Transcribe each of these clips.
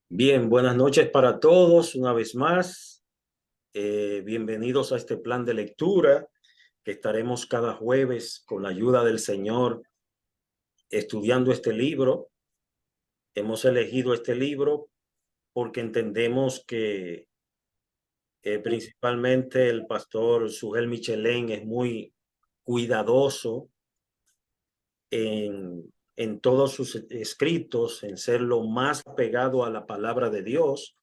Bien, buenas noches para todos una vez más. Bienvenidos a este plan de lectura que estaremos cada jueves con la ayuda del Señor estudiando este libro. Hemos elegido este libro porque entendemos que principalmente el pastor Sugel Michelén es muy cuidadoso en todos sus escritos, en ser lo más pegado a la palabra de Dios.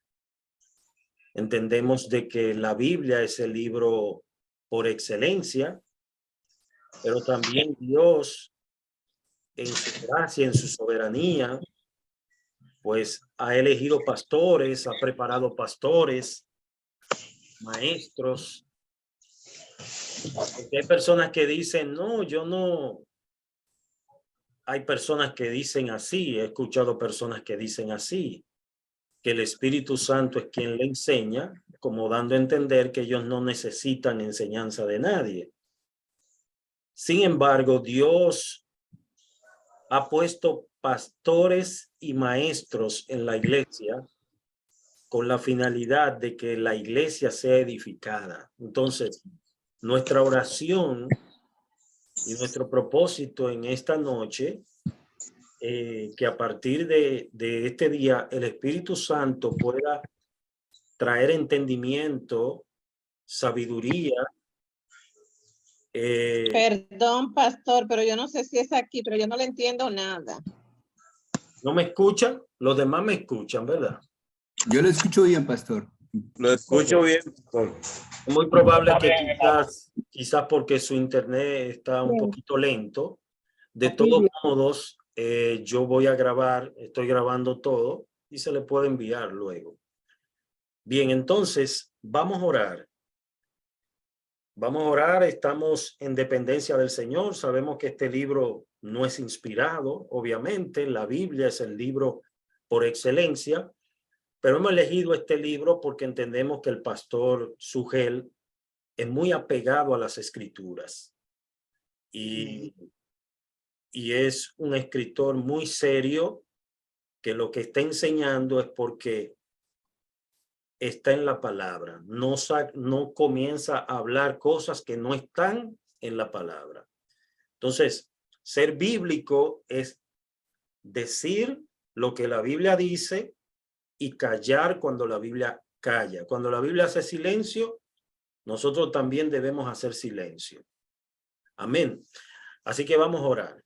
Entendemos de que la Biblia es el libro por excelencia, pero también Dios, en su gracia, en su soberanía, pues ha elegido pastores, ha preparado pastores, maestros. Porque hay personas que dicen, no, yo no. Hay personas que dicen así, he escuchado personas que dicen así, que el Espíritu Santo es quien le enseña, como dando a entender que ellos no necesitan enseñanza de nadie. Sin embargo, Dios ha puesto pastores y maestros en la iglesia con la finalidad de que la iglesia sea edificada. Entonces, nuestra oración y nuestro propósito en esta noche, que a partir de este día el Espíritu Santo pueda traer entendimiento, sabiduría. Perdón, pastor, pero yo no sé si es aquí, pero yo no le entiendo nada. ¿No me escuchan? Los demás me escuchan, ¿verdad? Yo lo escucho bien, pastor. Lo escucho bien. Es muy probable que quizás porque su internet está un poquito lento. De todos modos, yo voy a grabar, estoy grabando todo y se le puede enviar luego. Bien, entonces vamos a orar. Vamos a orar, estamos en dependencia del Señor. Sabemos que este libro no es inspirado, obviamente. La Biblia es el libro por excelencia. Pero hemos elegido este libro porque entendemos que el pastor Sugel es muy apegado a las escrituras y es un escritor muy serio que lo que está enseñando es porque está en la palabra. No comienza a hablar cosas que no están en la palabra. Entonces, ser bíblico es decir lo que la Biblia dice y callar cuando la Biblia calla. Cuando la Biblia hace silencio, nosotros también debemos hacer silencio. Amén. Así que vamos a orar.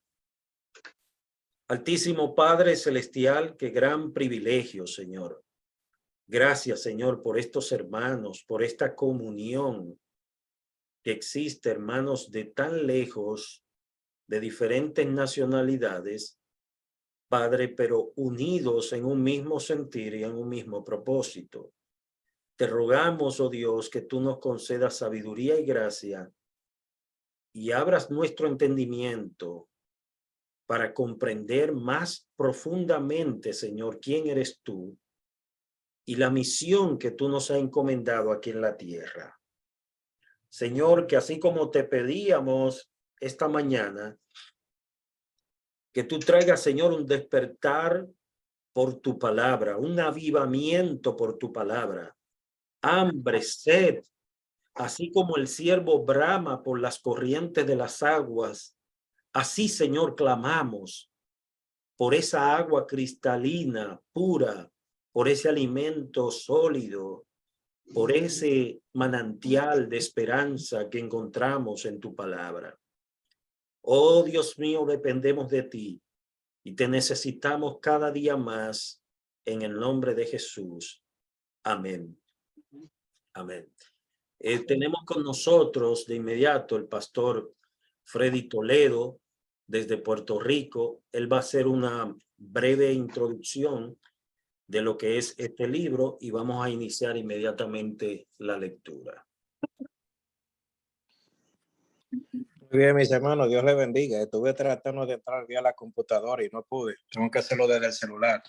Altísimo Padre Celestial, qué gran privilegio, Señor. Gracias, Señor, por estos hermanos, por esta comunión que existe, hermanos de tan lejos, de diferentes nacionalidades, Padre, pero unidos en un mismo sentir y en un mismo propósito. Te rogamos, oh Dios, que tú nos concedas sabiduría y gracia y abras nuestro entendimiento para comprender más profundamente, Señor, quién eres tú y la misión que tú nos has encomendado aquí en la tierra. Señor, que así como te pedíamos esta mañana, que tú traigas, Señor, un despertar por tu palabra, un avivamiento por tu palabra, hambre, sed, así como el siervo brama por las corrientes de las aguas, así, Señor, clamamos por esa agua cristalina, pura, por ese alimento sólido, por ese manantial de esperanza que encontramos en tu palabra. Oh Dios mío, dependemos de ti y te necesitamos cada día más en el nombre de Jesús. Amén. Amén. Tenemos con nosotros de inmediato el pastor Freddy Toledo desde Puerto Rico. Él va a hacer una breve introducción de lo que es este libro y vamos a iniciar inmediatamente la lectura. Muy bien, mis hermanos, Dios les bendiga. Estuve tratando de entrar vía la computadora y no pude. Tengo que hacerlo desde el celular.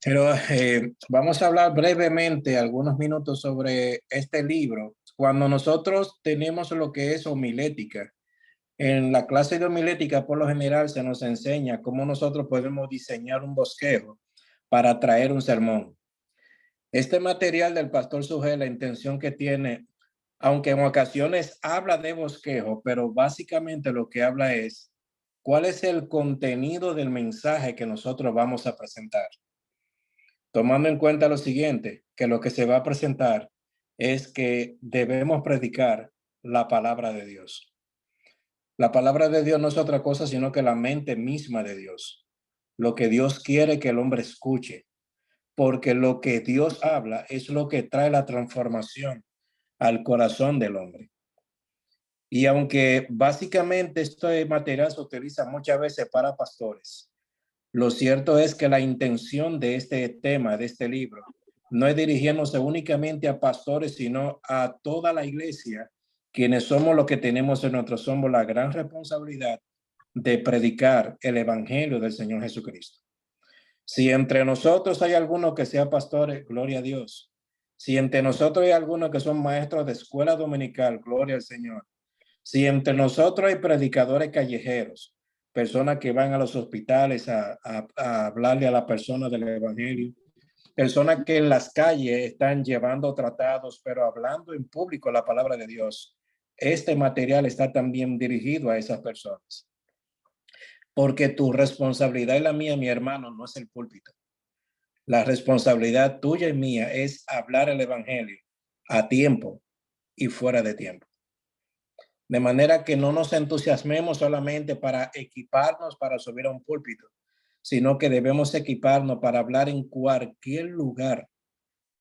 Pero vamos a hablar brevemente, algunos minutos sobre este libro. Cuando nosotros tenemos lo que es homilética, En la clase de homilética, por lo general, se nos enseña cómo nosotros podemos diseñar un bosquejo para traer un sermón. Este material del pastor Sugel, la intención que tiene, aunque en ocasiones habla de bosquejo, pero básicamente lo que habla es cuál es el contenido del mensaje que nosotros vamos a presentar. Tomando en cuenta lo siguiente, que lo que se va a presentar es que debemos predicar la palabra de Dios. La palabra de Dios no es otra cosa sino que la mente misma de Dios. Lo que Dios quiere que el hombre escuche, porque lo que Dios habla es lo que trae la transformación al corazón del hombre. Y aunque básicamente este material se utiliza muchas veces para pastores, lo cierto es que la intención de este tema, de este libro, no es dirigirnos únicamente a pastores, sino a toda la iglesia, quienes somos los que tenemos en nuestros hombros la gran responsabilidad de predicar el evangelio del Señor Jesucristo. Si entre nosotros hay algunos que sean pastores, gloria a Dios. Si entre nosotros hay algunos que son maestros de escuela dominical, gloria al Señor. Si entre nosotros hay predicadores callejeros, personas que van a los hospitales a hablarle a la persona del evangelio, personas que en las calles están llevando tratados, pero hablando en público la palabra de Dios, este material está también dirigido a esas personas. Porque tu responsabilidad y la mía, mi hermano, no es el púlpito. La responsabilidad tuya y mía es hablar el evangelio a tiempo y fuera de tiempo. De manera que no nos entusiasmemos solamente para equiparnos para subir a un púlpito, sino que debemos equiparnos para hablar en cualquier lugar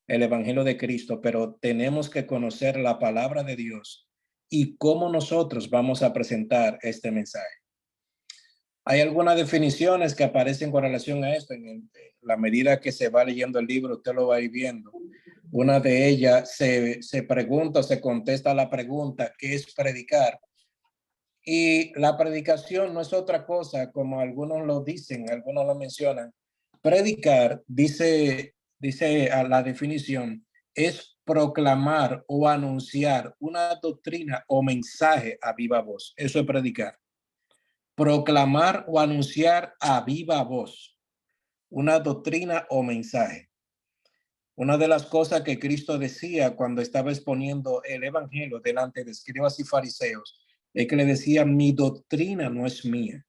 el evangelio de Cristo, pero tenemos que conocer la palabra de Dios y cómo nosotros vamos a presentar este mensaje. Hay algunas definiciones que aparecen con relación a esto. En la medida que se va leyendo el libro, usted lo va a ir viendo. Una de ellas se pregunta, se contesta la pregunta, ¿qué es predicar? Y la predicación no es otra cosa, como algunos lo dicen, algunos lo mencionan. Predicar, dice a la definición, es proclamar o anunciar una doctrina o mensaje a viva voz. Eso es predicar. Proclamar o anunciar a viva voz una doctrina o mensaje. Una de las cosas que Cristo decía cuando estaba exponiendo el evangelio delante de escribas y fariseos es que le decía, mi doctrina no es mía,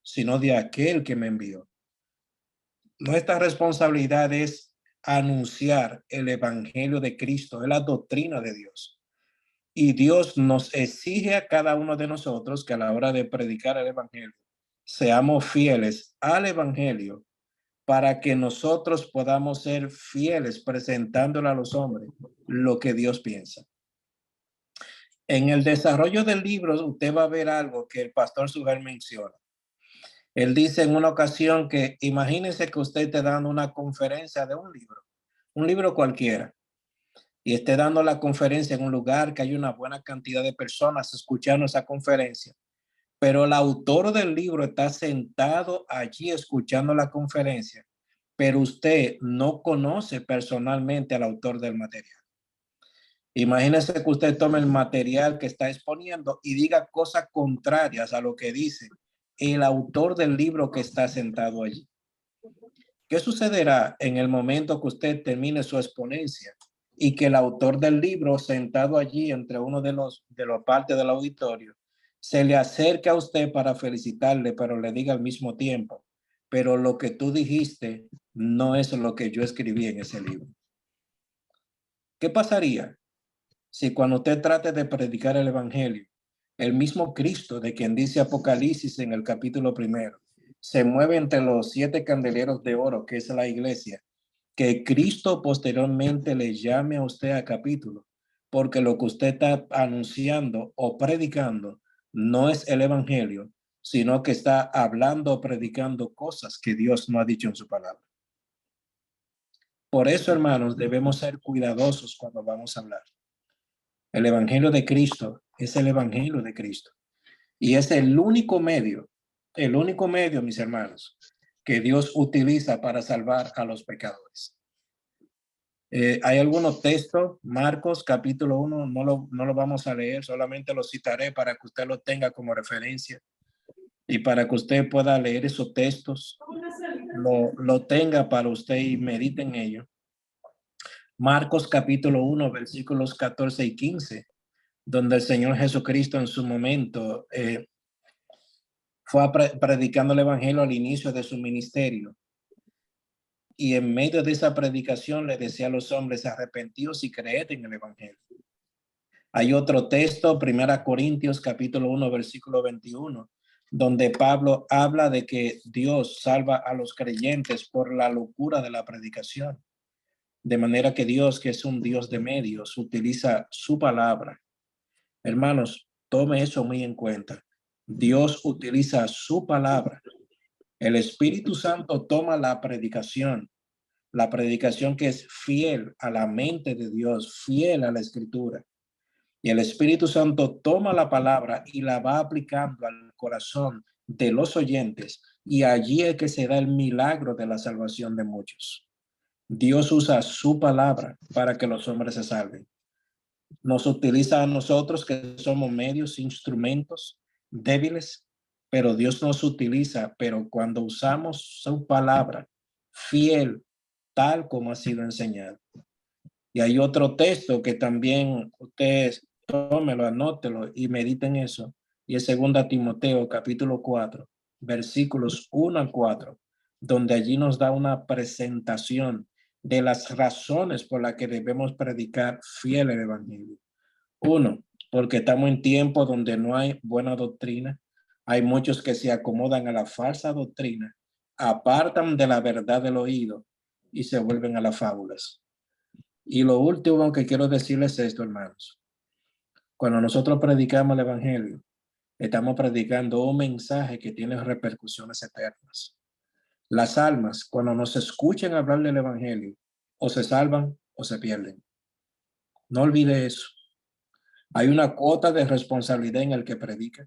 sino de aquel que me envió. Nuestra responsabilidad es anunciar el evangelio de Cristo, es la doctrina de Dios. Y Dios nos exige a cada uno de nosotros que a la hora de predicar el evangelio seamos fieles al evangelio para que nosotros podamos ser fieles presentándole a los hombres lo que Dios piensa. En el desarrollo del libro usted va a ver algo que el pastor Sugel menciona. Él dice en una ocasión que imagínese que usted esté dando una conferencia de un libro cualquiera, y esté dando la conferencia en un lugar que hay una buena cantidad de personas escuchando esa conferencia, pero el autor del libro está sentado allí escuchando la conferencia, pero usted no conoce personalmente al autor del material. Imagínese que usted tome el material que está exponiendo y diga cosas contrarias a lo que dice el autor del libro que está sentado allí. ¿Qué sucederá en el momento que usted termine su exponencia y que el autor del libro sentado allí entre uno de los partes del auditorio se le acerque a usted para felicitarle, pero le diga al mismo tiempo, pero lo que tú dijiste no es lo que yo escribí en ese libro? ¿Qué pasaría si cuando usted trate de predicar el evangelio, el mismo Cristo de quien dice Apocalipsis en el capítulo 1 se mueve entre los 7 candeleros de oro, que es la iglesia, que Cristo posteriormente le llame a usted a capítulo, porque lo que usted está anunciando o predicando no es el evangelio, sino que está hablando o predicando cosas que Dios no ha dicho en su palabra? Por eso, hermanos, debemos ser cuidadosos cuando vamos a hablar. El evangelio de Cristo es el evangelio de Cristo. Y es el único medio, mis hermanos, que Dios utiliza para salvar a los pecadores. Hay algunos textos, Marcos capítulo 1, no lo vamos a leer, solamente lo citaré para que usted lo tenga como referencia y para que usted pueda leer esos textos, lo tenga para usted y medite en ello. Marcos capítulo 1, versículos 14 y 15, donde el Señor Jesucristo en su momento fue predicando el evangelio al inicio de su ministerio. Y en medio de esa predicación le decía a los hombres, arrepentidos y creed en el evangelio. Hay otro texto, 1 Corintios capítulo 1, versículo 21, donde Pablo habla de que Dios salva a los creyentes por la locura de la predicación. De manera que Dios, que es un Dios de medios, utiliza su palabra. Hermanos, tome eso muy en cuenta. Dios utiliza su palabra. El Espíritu Santo toma la predicación que es fiel a la mente de Dios, fiel a la Escritura. Y el Espíritu Santo toma la palabra y la va aplicando al corazón de los oyentes, y allí es que se da el milagro de la salvación de muchos. Dios usa su palabra para que los hombres se salven. Nos utiliza a nosotros que somos medios, instrumentos débiles, pero Dios nos utiliza, pero cuando usamos su palabra fiel, tal como ha sido enseñado. Y hay otro texto que también ustedes tómelo, anótelo y mediten eso. Y es 2 Timoteo capítulo 4, versículos 1 al 4, donde allí nos da una presentación de las razones por las que debemos predicar fiel el evangelio. Uno, porque estamos en tiempos donde no hay buena doctrina. Hay muchos que se acomodan a la falsa doctrina, apartan de la verdad del oído y se vuelven a las fábulas. Y lo último que quiero decirles es esto, hermanos. Cuando nosotros predicamos el evangelio, estamos predicando un mensaje que tiene repercusiones eternas. Las almas, cuando nos escuchen hablar del evangelio, o se salvan o se pierden. No olvide eso. Hay una cuota de responsabilidad en el que predica,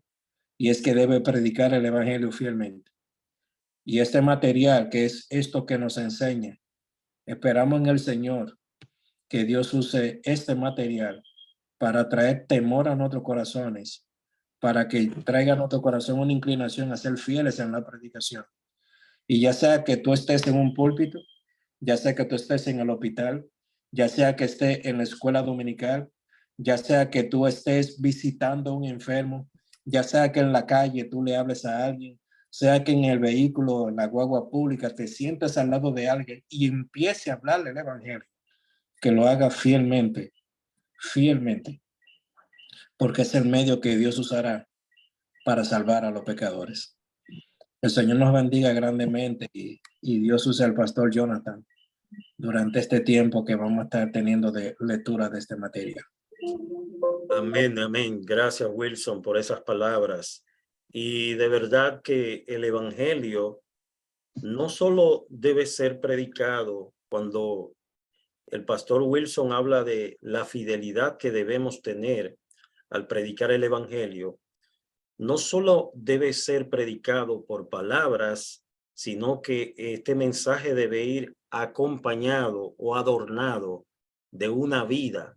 y es que debe predicar el evangelio fielmente. Y este material, que es esto que nos enseña, esperamos en el Señor que Dios use este material para traer temor a nuestros corazones, para que traiga a nuestro corazón una inclinación a ser fieles en la predicación. Y ya sea que tú estés en un púlpito, ya sea que tú estés en el hospital, ya sea que estés en la escuela dominical, ya sea que tú estés visitando a un enfermo, ya sea que en la calle tú le hables a alguien, sea que en el vehículo, en la guagua pública, te sientes al lado de alguien y empiece a hablarle el evangelio, que lo haga fielmente, fielmente, porque es el medio que Dios usará para salvar a los pecadores. El Señor nos bendiga grandemente y Dios use al pastor Jonathan durante este tiempo que vamos a estar teniendo de lectura de este material. Amén, amén. Gracias, Wilson, por esas palabras. Y de verdad que el evangelio no solo debe ser predicado. Cuando el pastor Wilson habla de la fidelidad que debemos tener al predicar el evangelio, no solo debe ser predicado por palabras, sino que este mensaje debe ir acompañado o adornado de una vida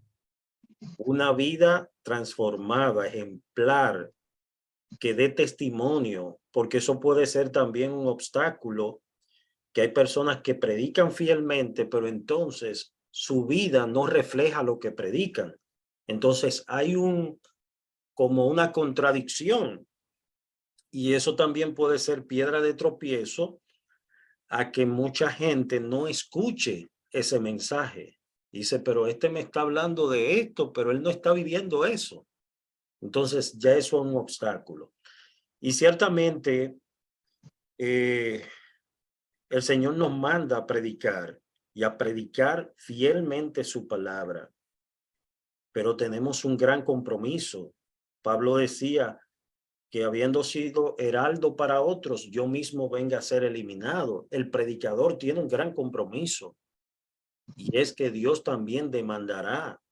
transformada, ejemplar, que dé testimonio, porque eso puede ser también un obstáculo, que hay personas que predican fielmente, pero entonces su vida no refleja lo que predican. Entonces hay como una contradicción, y eso también puede ser piedra de tropiezo a que mucha gente no escuche ese mensaje. Dice, pero este me está hablando de esto, pero él no está viviendo eso. Entonces ya eso es un obstáculo. Y ciertamente el Señor nos manda a predicar y a predicar fielmente su palabra. Pero tenemos un gran compromiso. Pablo decía que habiendo sido heraldo para otros, yo mismo venga a ser eliminado. El predicador tiene un gran compromiso. Y es que Dios también demandará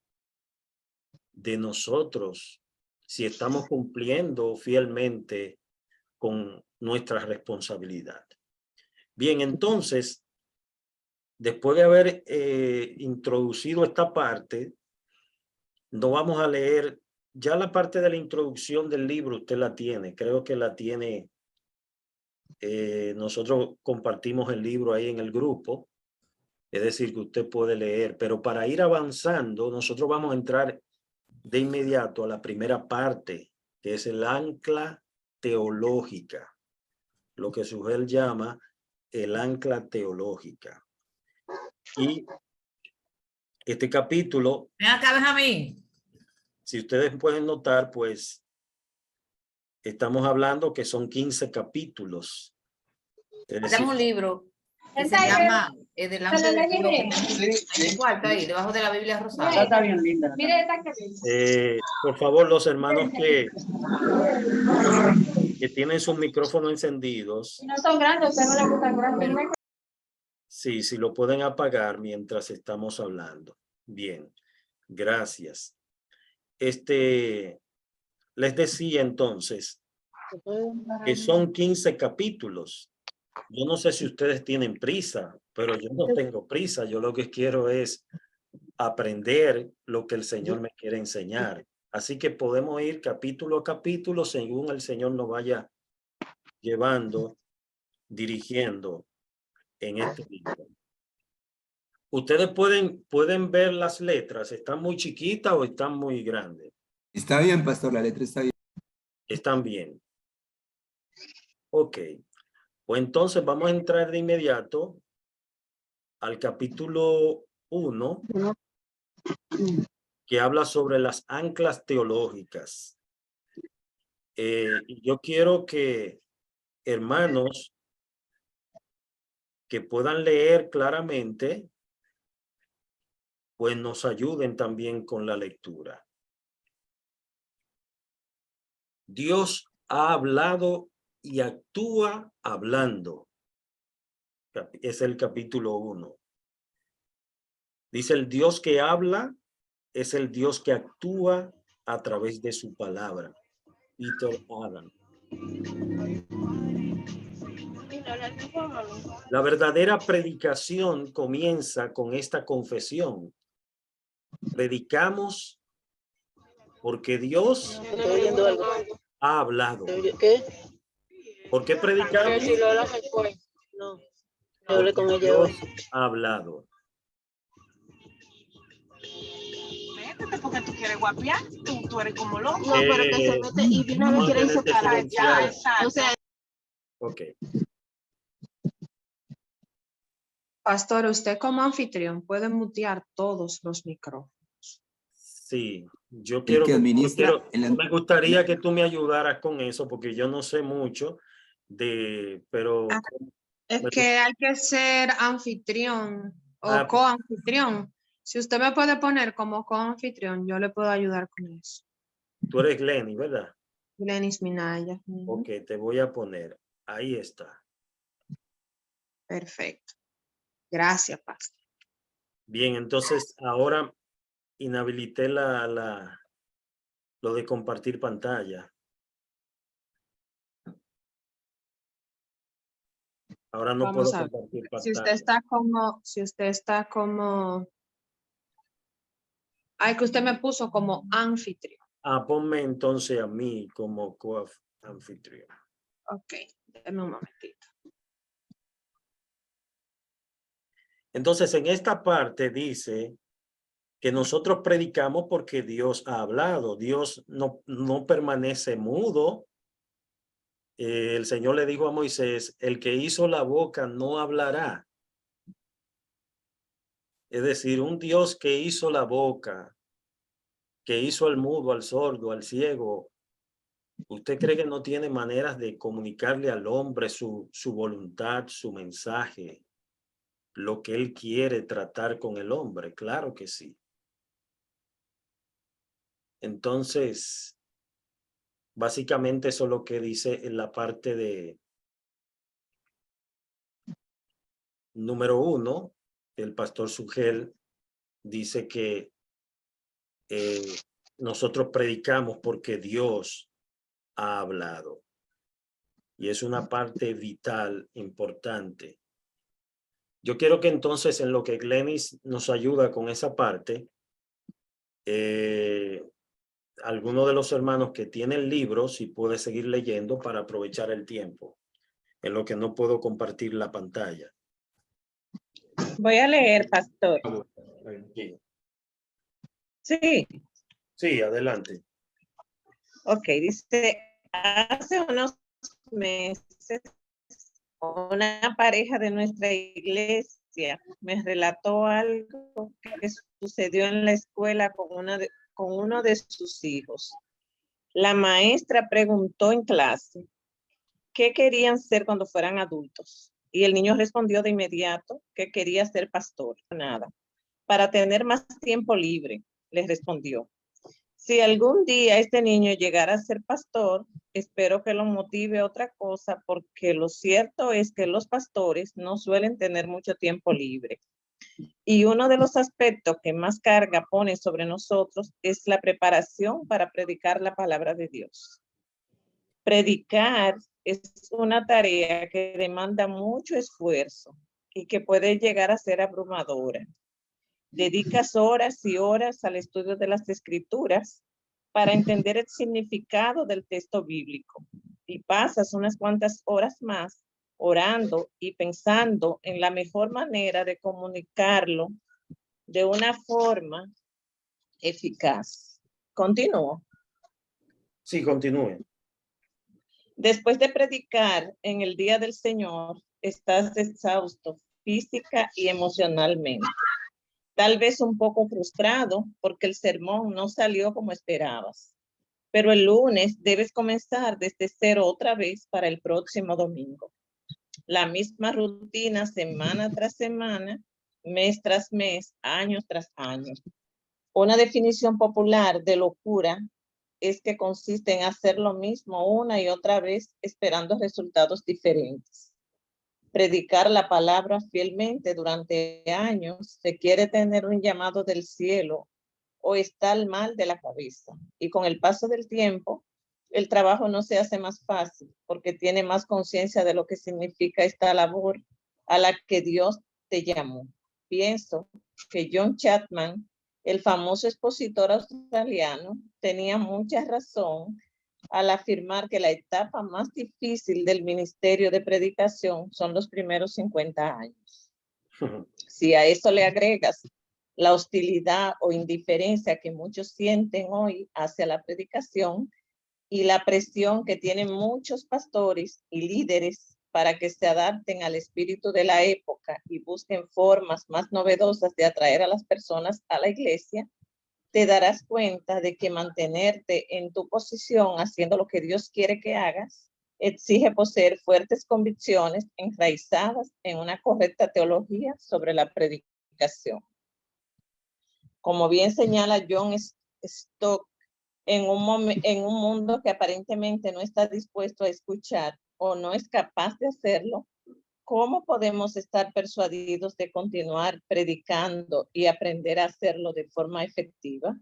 de nosotros si estamos cumpliendo fielmente con nuestra responsabilidad. Bien, entonces, después de haber introducido esta parte, no vamos a leer ya la parte de la introducción del libro. Usted la tiene, creo que la tiene. Nosotros compartimos el libro ahí en el grupo, es decir, que usted puede leer, pero para ir avanzando, nosotros vamos a entrar de inmediato a la primera parte, que es el ancla teológica, lo que Sugel llama el ancla teológica. Y este capítulo, Ven acá, Benjamín. si ustedes pueden notar, pues estamos hablando que son 15 capítulos. Es decir, Dame un libro que se llama delante de Dios. En el cuarto ahí, debajo de la Biblia rosada. Está bien linda. Mire esta que por favor, los hermanos que tienen sus micrófonos encendidos, no son grandes, pero no le gustan grandes. sí, si lo pueden apagar mientras estamos hablando. Bien, gracias. Les decía entonces que son 15 capítulos. Yo no sé si ustedes tienen prisa, pero yo no tengo prisa. Yo lo que quiero es aprender lo que el Señor me quiere enseñar. Así que podemos ir capítulo a capítulo según el Señor nos vaya llevando, dirigiendo en este libro. Ustedes pueden ver las letras. ¿Están muy chiquitas o están muy grandes? Está bien, pastor, la letra está bien. Están bien. Ok. Pues entonces vamos a entrar de inmediato al capítulo 1, que habla sobre las anclas teológicas. Y yo quiero que, hermanos, que puedan leer claramente, pues nos ayuden también con la lectura. Dios ha hablado y actúa hablando. Es el capítulo 1. Dice: el Dios que habla es el Dios que actúa a través de su palabra. Peter Adam. La verdadera predicación comienza con esta confesión. Predicamos porque Dios ha hablado. ¿Qué? ¿Por qué predicamos? No, Porque Dios ha hablado. Porque tú quieres guapiar, tú eres como loco. No, pero que se mete y de una vez quiere irse para allá. O sea, Ok. Pastor, usted como anfitrión puede mutear todos los micrófonos. Sí, yo El quiero que administra me gustaría que tú me ayudaras con eso, porque yo no sé mucho pero Es me que hay que ser anfitrión o Ah, coanfitrión. Si usted me puede poner como coanfitrión, yo le puedo ayudar con eso. tú eres Lenny, ¿verdad? Lenis Minaya. Ujú. Ok, te voy a poner. Ahí está. Perfecto. Gracias, pastor. Bien, entonces ahora inhabilité lo de compartir pantalla. Ahora no Vamos puedo a ver. compartir Si usted pantalla. está como, ay, que usted me puso como anfitrión. Ponme entonces a mí como co-anfitrión. Ok, déme un momentito. Entonces, en esta parte dice que nosotros predicamos porque Dios ha hablado. Dios no permanece mudo. El Señor le dijo a Moisés: el que hizo la boca no hablará. Es decir, un Dios que hizo la boca, que hizo al mudo, al sordo, al ciego. ¿Usted cree que no tiene maneras de comunicarle al hombre su voluntad, su mensaje, lo que él quiere tratar con el hombre? Claro que sí. Entonces, básicamente eso es lo que dice en la parte de número 1. El pastor Sugel dice que nosotros predicamos porque Dios ha hablado. Y es una parte vital, importante. Yo quiero que entonces, en lo que Glenis nos ayuda con esa parte, alguno de los hermanos que tiene el libro, si puede seguir leyendo para aprovechar el tiempo, en lo que no puedo compartir la pantalla. Voy a leer, pastor. Sí, Sí, sí, adelante. ok, dice, hace unos meses una pareja de nuestra iglesia me relató algo que sucedió en la escuela con uno de sus hijos. La maestra preguntó en clase qué querían ser cuando fueran adultos. Y el niño respondió de inmediato que quería ser pastor. Nada, para tener más tiempo libre, les respondió. Si algún día este niño llegara a ser pastor, espero que lo motive otra cosa, porque lo cierto es que los pastores no suelen tener mucho tiempo libre. Y uno de los aspectos que más carga pone sobre nosotros es la preparación para predicar la palabra de Dios. Predicar es una tarea que demanda mucho esfuerzo y que puede llegar a ser abrumadora. Dedicas horas y horas al estudio de las escrituras para entender el significado del texto bíblico y pasas unas cuantas horas más orando y pensando en la mejor manera de comunicarlo de una forma eficaz. Continúo. Sí, continúe. Después de predicar en el día del Señor, estás exhausto física y emocionalmente. Tal vez un poco frustrado porque el sermón no salió como esperabas. Pero el lunes debes comenzar desde cero otra vez para el próximo domingo. La misma rutina semana tras semana, mes tras mes, año tras año. Una definición popular de locura es que consiste en hacer lo mismo una y otra vez esperando resultados diferentes. Predicar la palabra fielmente durante años requiere tener un llamado del cielo o estar mal de la cabeza. Y con el paso del tiempo, el trabajo no se hace más fácil porque tiene más conciencia de lo que significa esta labor a la que Dios te llamó. Pienso que John Chapman, el famoso expositor australiano, tenía mucha razón al afirmar que la etapa más difícil del ministerio de predicación son los primeros 50 años. Si a eso le agregas la hostilidad o indiferencia que muchos sienten hoy hacia la predicación y la presión que tienen muchos pastores y líderes para que se adapten al espíritu de la época y busquen formas más novedosas de atraer a las personas a la iglesia, te darás cuenta de que mantenerte en tu posición haciendo lo que Dios quiere que hagas exige poseer fuertes convicciones enraizadas en una correcta teología sobre la predicación. Como bien señala John Stott, en un mundo que aparentemente no está dispuesto a escuchar o no es capaz de hacerlo, ¿cómo podemos estar persuadidos de continuar predicando y aprender a hacerlo de forma efectiva?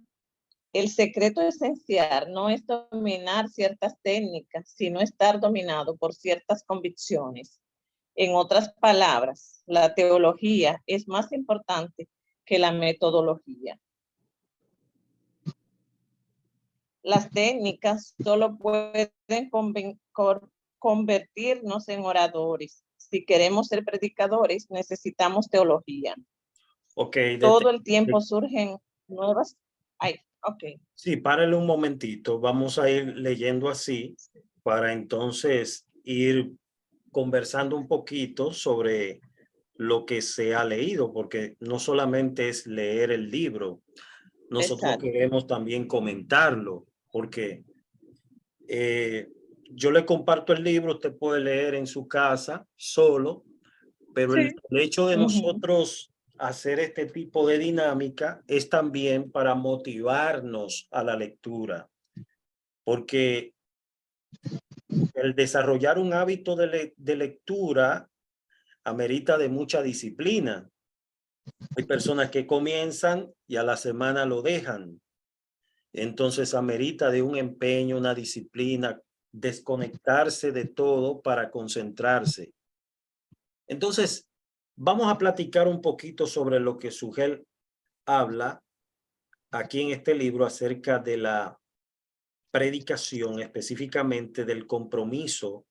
El secreto esencial no es dominar ciertas técnicas, sino estar dominado por ciertas convicciones. En otras palabras, la teología es más importante que la metodología. Las técnicas solo pueden convertirnos en oradores. Si queremos ser predicadores, necesitamos teología. Okay, todo el tiempo surgen nuevas. Sí, párale un momentito. Vamos a ir leyendo así para entonces ir conversando un poquito sobre lo que se ha leído, porque no solamente es leer el libro, nosotros queremos también comentarlo, porque yo le comparto el libro, usted puede leer en su casa solo, pero el hecho de nosotros hacer este tipo de dinámica es también para motivarnos a la lectura, porque el desarrollar un hábito de lectura amerita de mucha disciplina. Hay personas que comienzan y a la semana lo dejan. Entonces amerita de un empeño, una disciplina, desconectarse de todo para concentrarse. Entonces, Vamos a platicar un poquito sobre lo que Sugel habla aquí en este libro acerca de la predicación, específicamente del compromiso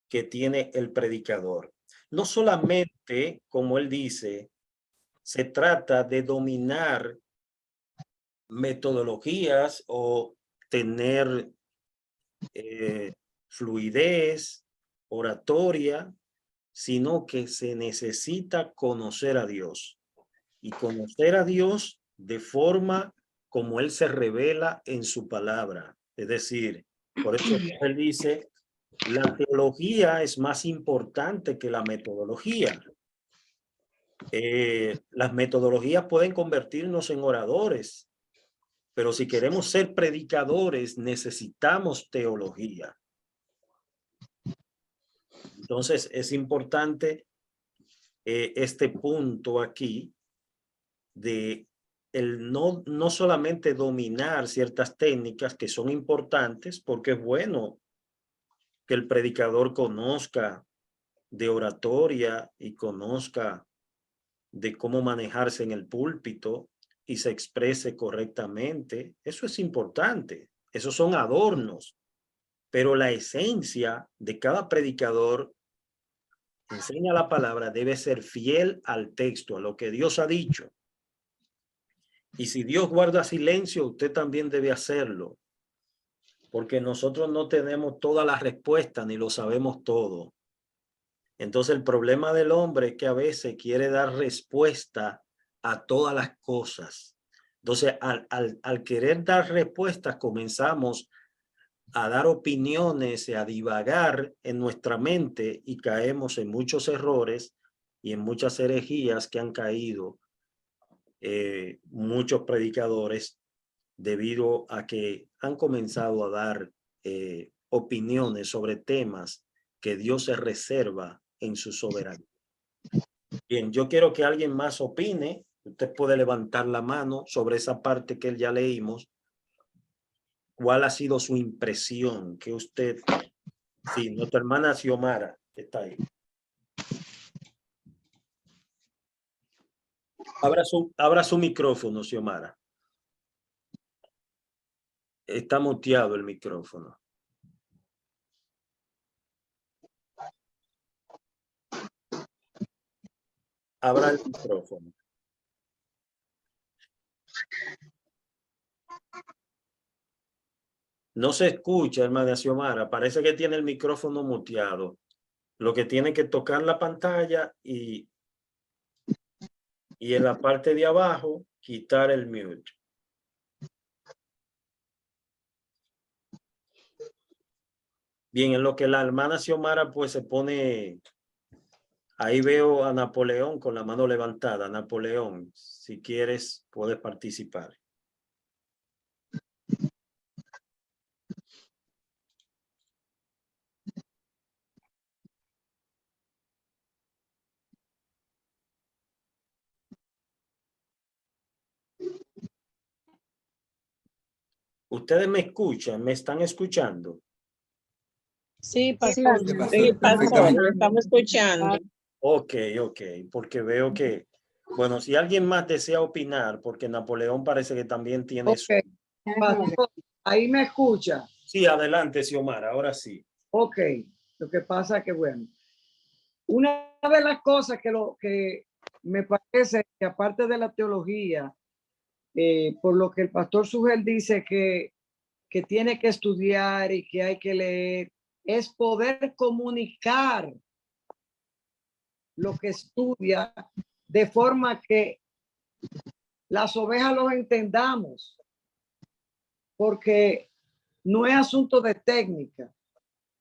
que tiene el predicador. No solamente, como él dice, se trata de dominar metodologías o tener fluidez, oratoria, sino que se necesita conocer a Dios y conocer a Dios de forma como Él se revela en su palabra. Es decir, por eso él dice, la teología es más importante que la metodología. Las metodologías pueden convertirnos en oradores, pero si queremos ser predicadores, necesitamos teología. Entonces, es importante este punto aquí de el no solamente dominar ciertas técnicas que son importantes, porque es bueno que el predicador conozca de oratoria y conozca de cómo manejarse en el púlpito y se exprese correctamente. Eso es importante. Esos son adornos. Pero la esencia de cada predicador enseña la palabra, debe ser fiel al texto, a lo que Dios ha dicho. Y si Dios guarda silencio, usted también debe hacerlo. Porque nosotros no tenemos todas las respuestas ni lo sabemos todo. Entonces el problema del hombre es que a veces quiere dar respuesta a todas las cosas. Entonces al querer dar respuestas comenzamos a dar opiniones y a divagar en nuestra mente y caemos en muchos errores y en muchas herejías que han caído muchos predicadores debido a que han comenzado a dar opiniones sobre temas que Dios se reserva en su soberanía. Bien, yo quiero que alguien más opine. Usted puede levantar la mano sobre esa parte que ya leímos. ¿Cuál ha sido su impresión? Que usted, sí, nuestra hermana Xiomara está ahí. Abra su micrófono, Xiomara. Está muteado el micrófono. Abra el micrófono. No se escucha, hermana Xiomara. Parece que tiene el micrófono muteado. Lo que tiene que tocar la pantalla y en la parte de abajo quitar el mute. Bien, en lo que la hermana Xiomara pues se pone, ahí veo a Napoleón con la mano levantada. Napoleón, si quieres puedes participar. Ustedes me escuchan, me están escuchando. Sí, pastor. Sí, pastor, lo estamos escuchando. Ok, porque veo que, bueno, si alguien más desea opinar, porque Napoleón parece que también tiene su... Pastor, ahí me escucha. Sí, adelante, Xiomara, ahora sí. Ok, lo que pasa es que, bueno, una de las cosas que me parece que aparte de la teología, por lo que el pastor Sugel dice que tiene que estudiar y que hay que leer, es poder comunicar lo que estudia de forma que las ovejas los entendamos, porque no es asunto de técnica.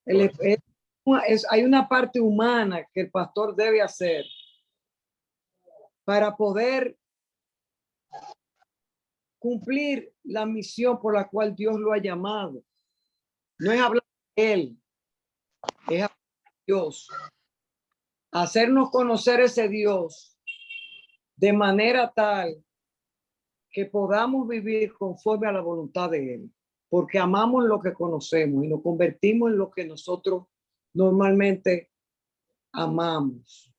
Hay una parte humana que el pastor debe hacer para poder cumplir la misión por la cual Dios lo ha llamado. No es hablar de él, es hablar de Dios. Hacernos conocer ese Dios de manera tal que podamos vivir conforme a la voluntad de él, porque amamos lo que conocemos y nos convertimos en lo que nosotros normalmente amamos.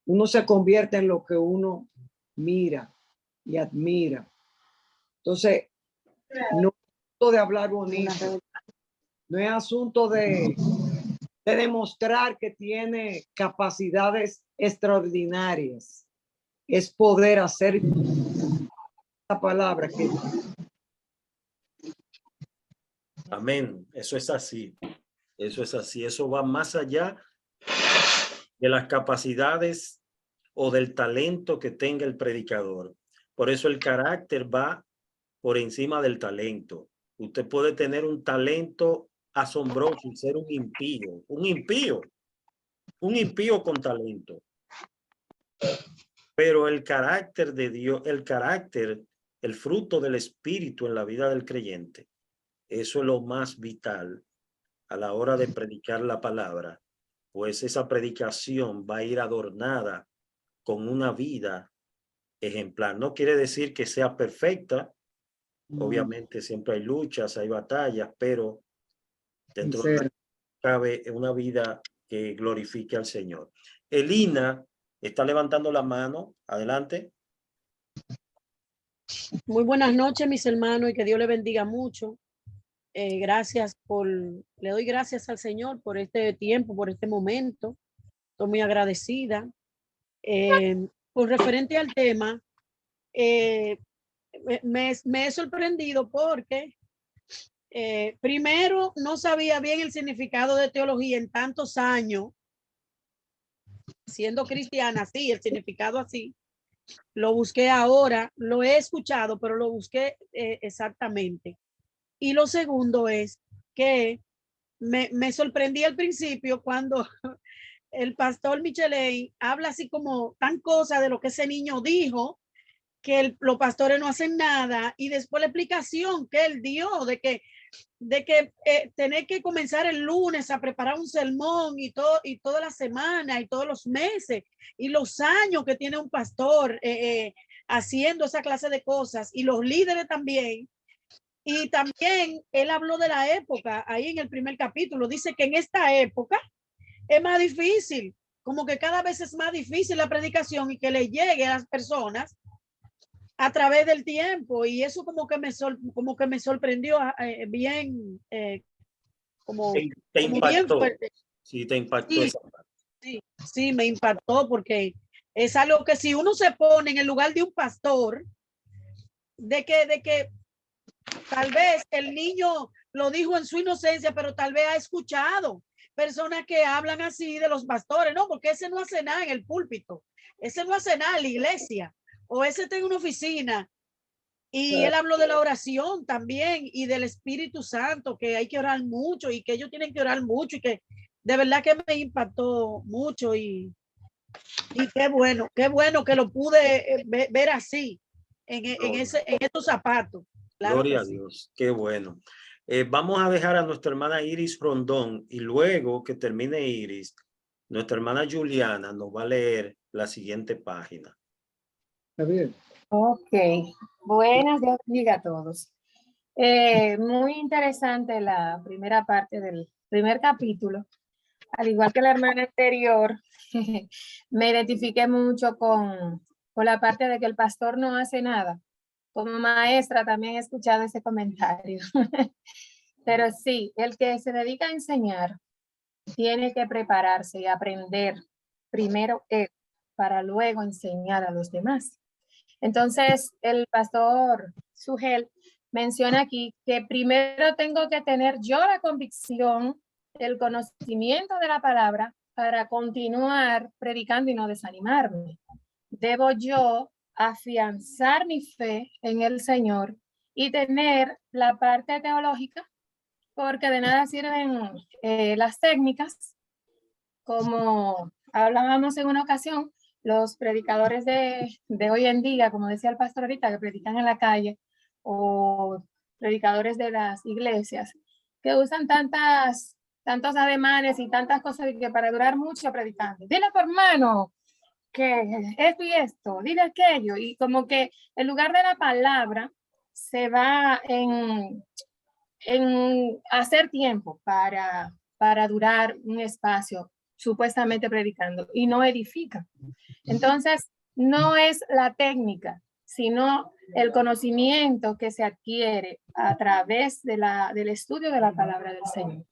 uno se convierte en lo que uno mira y admira. Entonces, no es asunto de hablar bonito, no es asunto de demostrar que tiene capacidades extraordinarias. Es poder hacer la palabra que... Amén. Eso es así. Eso es así. Eso va más allá de las capacidades o del talento que tenga el predicador. Por eso el carácter va por encima del talento. Usted puede tener un talento asombroso y ser un impío con talento. Pero el carácter de Dios, el fruto del Espíritu en la vida del creyente, eso es lo más vital a la hora de predicar la palabra, pues esa predicación va a ir adornada con una vida ejemplar. No quiere decir que sea perfecta. Obviamente siempre hay luchas, hay batallas, pero dentro de cabe una vida que glorifique al Señor. Elina está levantando la mano. Adelante. Muy buenas noches, mis hermanos, y que Dios le bendiga mucho. Le doy gracias al Señor por este tiempo, por este momento. Estoy muy agradecida. Con referente al tema, me he sorprendido porque primero no sabía bien el significado de teología en tantos años, siendo cristiana, sí, el significado así. Lo busqué ahora, lo he escuchado, pero lo busqué exactamente. Y lo segundo es que me sorprendí al principio cuando el pastor Michelet habla así como tan cosa de lo que ese niño dijo, que los pastores no hacen nada, y después la explicación que él dio de que tener que comenzar el lunes a preparar un sermón y toda la semana y todos los meses y los años que tiene un pastor haciendo esa clase de cosas, y los líderes también. Y también él habló de la época, ahí en el primer capítulo, dice que en esta época es más difícil, como que cada vez es más difícil la predicación y que le llegue a las personas a través del tiempo, y eso como que me sorprendió bien, como te como impactó. bien fuerte. Sí, te impactó Sí, esa parte. sí, me impactó porque es algo que si uno se pone en el lugar de un pastor, de que tal vez el niño lo dijo en su inocencia, pero tal vez ha escuchado personas que hablan así de los pastores, no, porque ese no hace nada en el púlpito, ese no hace nada en la iglesia, o ese está en una oficina. Y él habló de la oración también y del Espíritu Santo, que hay que orar mucho y que ellos tienen que orar mucho, y que de verdad que me impactó mucho, y qué bueno que lo pude ver así en estos zapatos. Claro. Gloria que a sí. Dios, qué bueno. Vamos a dejar a nuestra hermana Iris Rondón, y luego que termine Iris, nuestra hermana Juliana nos va a leer la siguiente página. Está bien. Ok, buenas, Dios bendiga a todos. Muy interesante la primera parte del primer capítulo. Al igual que la hermana anterior, me identifiqué mucho con la parte de que el pastor no hace nada. Como maestra también he escuchado ese comentario. Pero sí, el que se dedica a enseñar tiene que prepararse y aprender primero para luego enseñar a los demás. Entonces, el pastor Sugel menciona aquí que primero tengo que tener yo la convicción, el conocimiento de la palabra para continuar predicando y no desanimarme. Debo yo afianzar mi fe en el Señor y tener la parte teológica, porque de nada sirven las técnicas, como hablábamos en una ocasión. Los predicadores de hoy en día, como decía el pastor ahorita, que predican en la calle, o predicadores de las iglesias, que usan tantos ademanes y tantas cosas que para durar mucho predicando. Dile a tu hermano que esto y esto, dile aquello, y como que en lugar de la palabra se va en hacer tiempo para durar un espacio supuestamente predicando y no edifica. Entonces, no es la técnica, sino el conocimiento que se adquiere a través de del estudio de la palabra del Señor.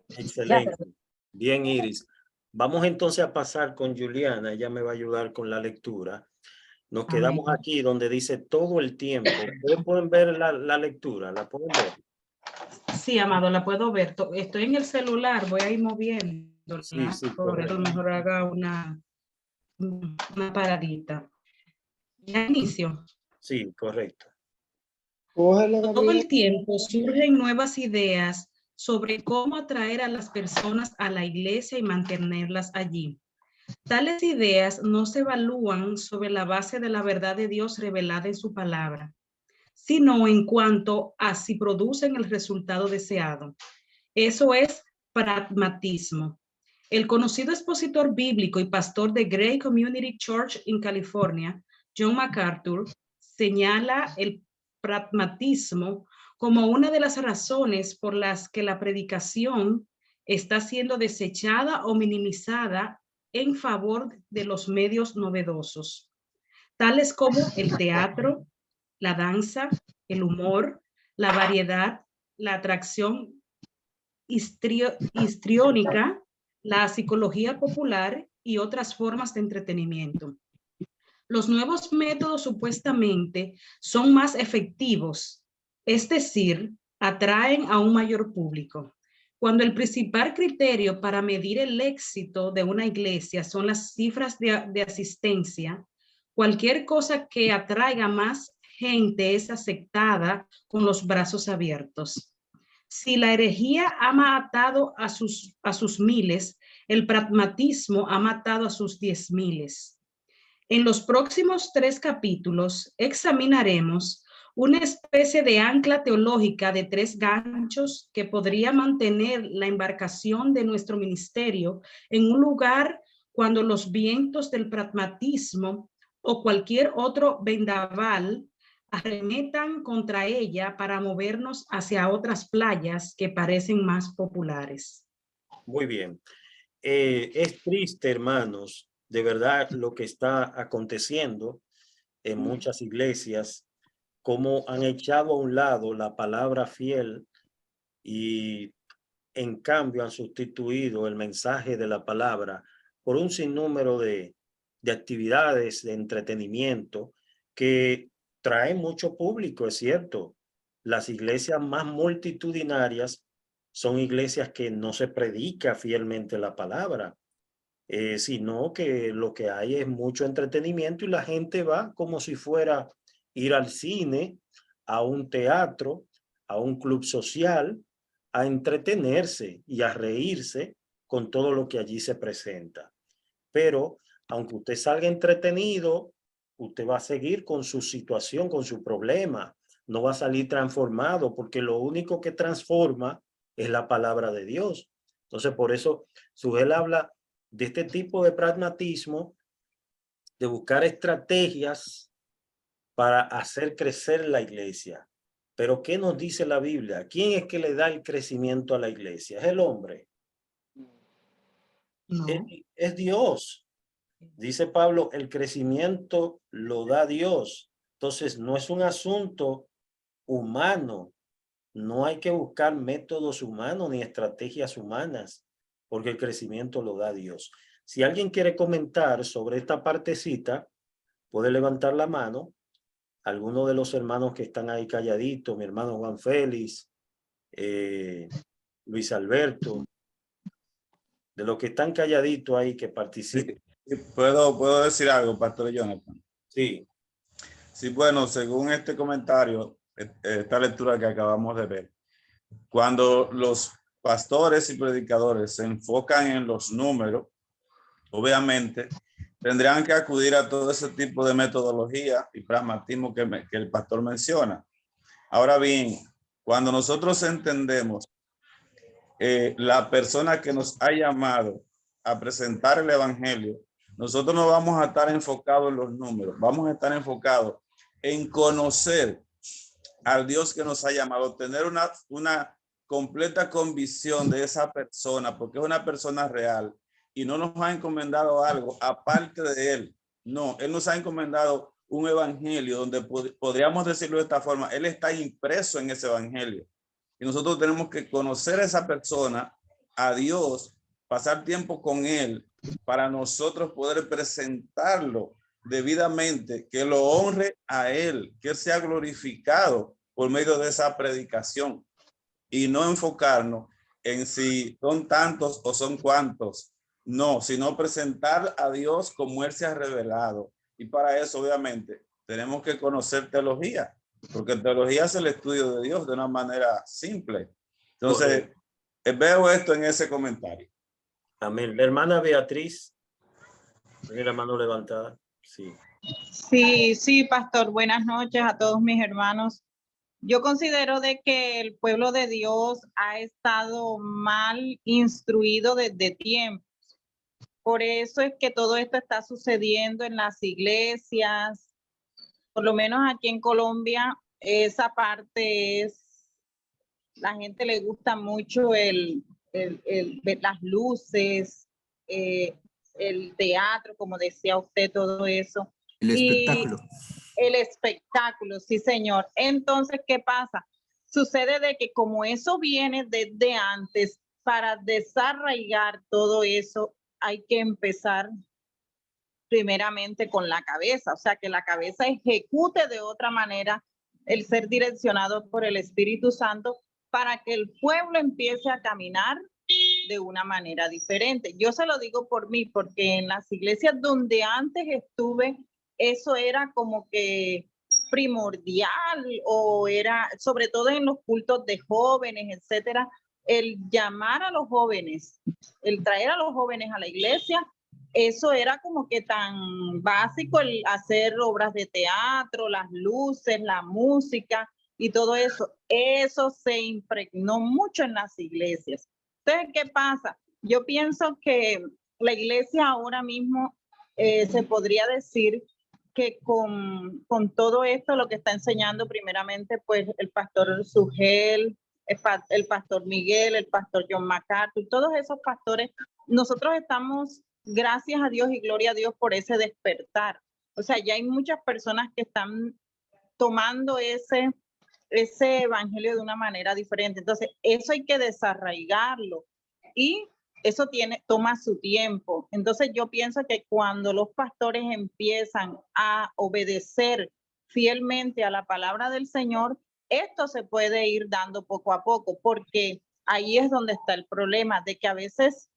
Excelente. Bien, Iris. Vamos entonces a pasar con Juliana. Ella me va a ayudar con la lectura. Nos quedamos aquí donde dice todo el tiempo. ¿Ustedes pueden ver la lectura? ¿La pueden ver? Sí, amado, la puedo ver. Estoy en el celular, voy a ir moviendo. Sí, sí, por eso mejor haga una paradita. Ya inicio. Sí, correcto. Todo el tiempo surgen nuevas ideas sobre cómo atraer a las personas a la iglesia y mantenerlas allí. Tales ideas no se evalúan sobre la base de la verdad de Dios revelada en su palabra, sino en cuanto a si producen el resultado deseado. Eso es pragmatismo. El conocido expositor bíblico y pastor de Grace Community Church en California, John MacArthur, señala el pragmatismo como una de las razones por las que la predicación está siendo desechada o minimizada en favor de los medios novedosos, tales como el teatro, la danza, el humor, la variedad, la atracción histriónica, la psicología popular y otras formas de entretenimiento. Los nuevos métodos supuestamente son más efectivos, es decir, atraen a un mayor público. Cuando el principal criterio para medir el éxito de una iglesia son las cifras de asistencia, cualquier cosa que atraiga más gente es aceptada con los brazos abiertos. Si la herejía ha matado a sus miles, el pragmatismo ha matado a sus 10,000. En los próximos 3 capítulos examinaremos una especie de ancla teológica de 3 ganchos que podría mantener la embarcación de nuestro ministerio en un lugar cuando los vientos del pragmatismo o cualquier otro vendaval arremetan contra ella para movernos hacia otras playas que parecen más populares. Muy bien. Es triste, hermanos, de verdad lo que está aconteciendo en muchas iglesias, cómo han echado a un lado la palabra fiel y en cambio han sustituido el mensaje de la palabra por un sinnúmero de actividades de entretenimiento que traen mucho público, es cierto. Las iglesias más multitudinarias son iglesias que no se predica fielmente la palabra, sino que lo que hay es mucho entretenimiento y la gente va como si fuera ir al cine, a un teatro, a un club social, a entretenerse y a reírse con todo lo que allí se presenta. Pero aunque usted salga entretenido, usted va a seguir con su situación, con su problema. No va a salir transformado porque lo único que transforma es la palabra de Dios. Entonces, por eso Sugel habla de este tipo de pragmatismo, de buscar estrategias para hacer crecer la iglesia. Pero ¿qué nos dice la Biblia? ¿Quién es que le da el crecimiento a la iglesia? ¿Es el hombre? No. Es Dios. Dice Pablo, el crecimiento lo da Dios. Entonces, no es un asunto humano. No hay que buscar métodos humanos ni estrategias humanas, porque el crecimiento lo da Dios. Si alguien quiere comentar sobre esta partecita, puede levantar la mano. Alguno de los hermanos que están ahí calladitos, mi hermano Juan Félix, Luis Alberto, de los que están calladitos ahí que participen. Sí, ¿puedo decir algo, Pastor Jonathan? Sí. Sí, bueno, según este comentario, esta lectura que acabamos de ver, cuando los pastores y predicadores se enfocan en los números, obviamente tendrían que acudir a todo ese tipo de metodología y pragmatismo que el pastor menciona. Ahora bien, cuando nosotros entendemos la persona que nos ha llamado a presentar el evangelio, nosotros no vamos a estar enfocados en los números, vamos a estar enfocados en conocer al Dios que nos ha llamado, tener una completa convicción de esa persona, porque es una persona real, y no nos ha encomendado algo aparte de él. No, él nos ha encomendado un evangelio donde podríamos decirlo de esta forma, él está impreso en ese evangelio. Y nosotros tenemos que conocer a esa persona, a Dios, pasar tiempo con él para nosotros poder presentarlo debidamente, que lo honre a él, que él sea glorificado por medio de esa predicación y no enfocarnos en si son tantos o son cuantos. No, sino presentar a Dios como él se ha revelado. Y para eso, obviamente, tenemos que conocer teología, porque teología es el estudio de Dios de una manera simple. Entonces, veo esto en ese comentario. Amén. La hermana Beatriz, tiene la mano levantada. Sí. Sí, pastor. Buenas noches a todos mis hermanos. Yo considero de que el pueblo de Dios ha estado mal instruido desde tiempo. Por eso es que todo esto está sucediendo en las iglesias, por lo menos aquí en Colombia, esa parte es, la gente le gusta mucho ver las luces, el teatro, como decía usted, todo eso. El espectáculo. El espectáculo, sí, señor. Entonces, ¿qué pasa? Sucede de que como eso viene desde antes, para desarraigar todo eso, hay que empezar primeramente con la cabeza, o sea, que la cabeza ejecute de otra manera el ser direccionado por el Espíritu Santo para que el pueblo empiece a caminar de una manera diferente. Yo se lo digo por mí, porque en las iglesias donde antes estuve, eso era como que primordial, o era, sobre todo en los cultos de jóvenes, etcétera, el llamar a los jóvenes, el traer a los jóvenes a la iglesia, eso era como que tan básico, el hacer obras de teatro, las luces, la música y todo eso. Eso se impregnó mucho en las iglesias. Entonces, ¿qué pasa? Yo pienso que la iglesia ahora mismo se podría decir que con todo esto, lo que está enseñando primeramente, pues el pastor Sugel, el pastor Miguel, el pastor John MacArthur, todos esos pastores, nosotros estamos, gracias a Dios y gloria a Dios por ese despertar. O sea, ya hay muchas personas que están tomando ese evangelio de una manera diferente. Entonces, eso hay que desarraigarlo y eso toma su tiempo. Entonces, yo pienso que cuando los pastores empiezan a obedecer fielmente a la palabra del Señor, esto se puede ir dando poco a poco, porque ahí es donde está el problema, de que a veces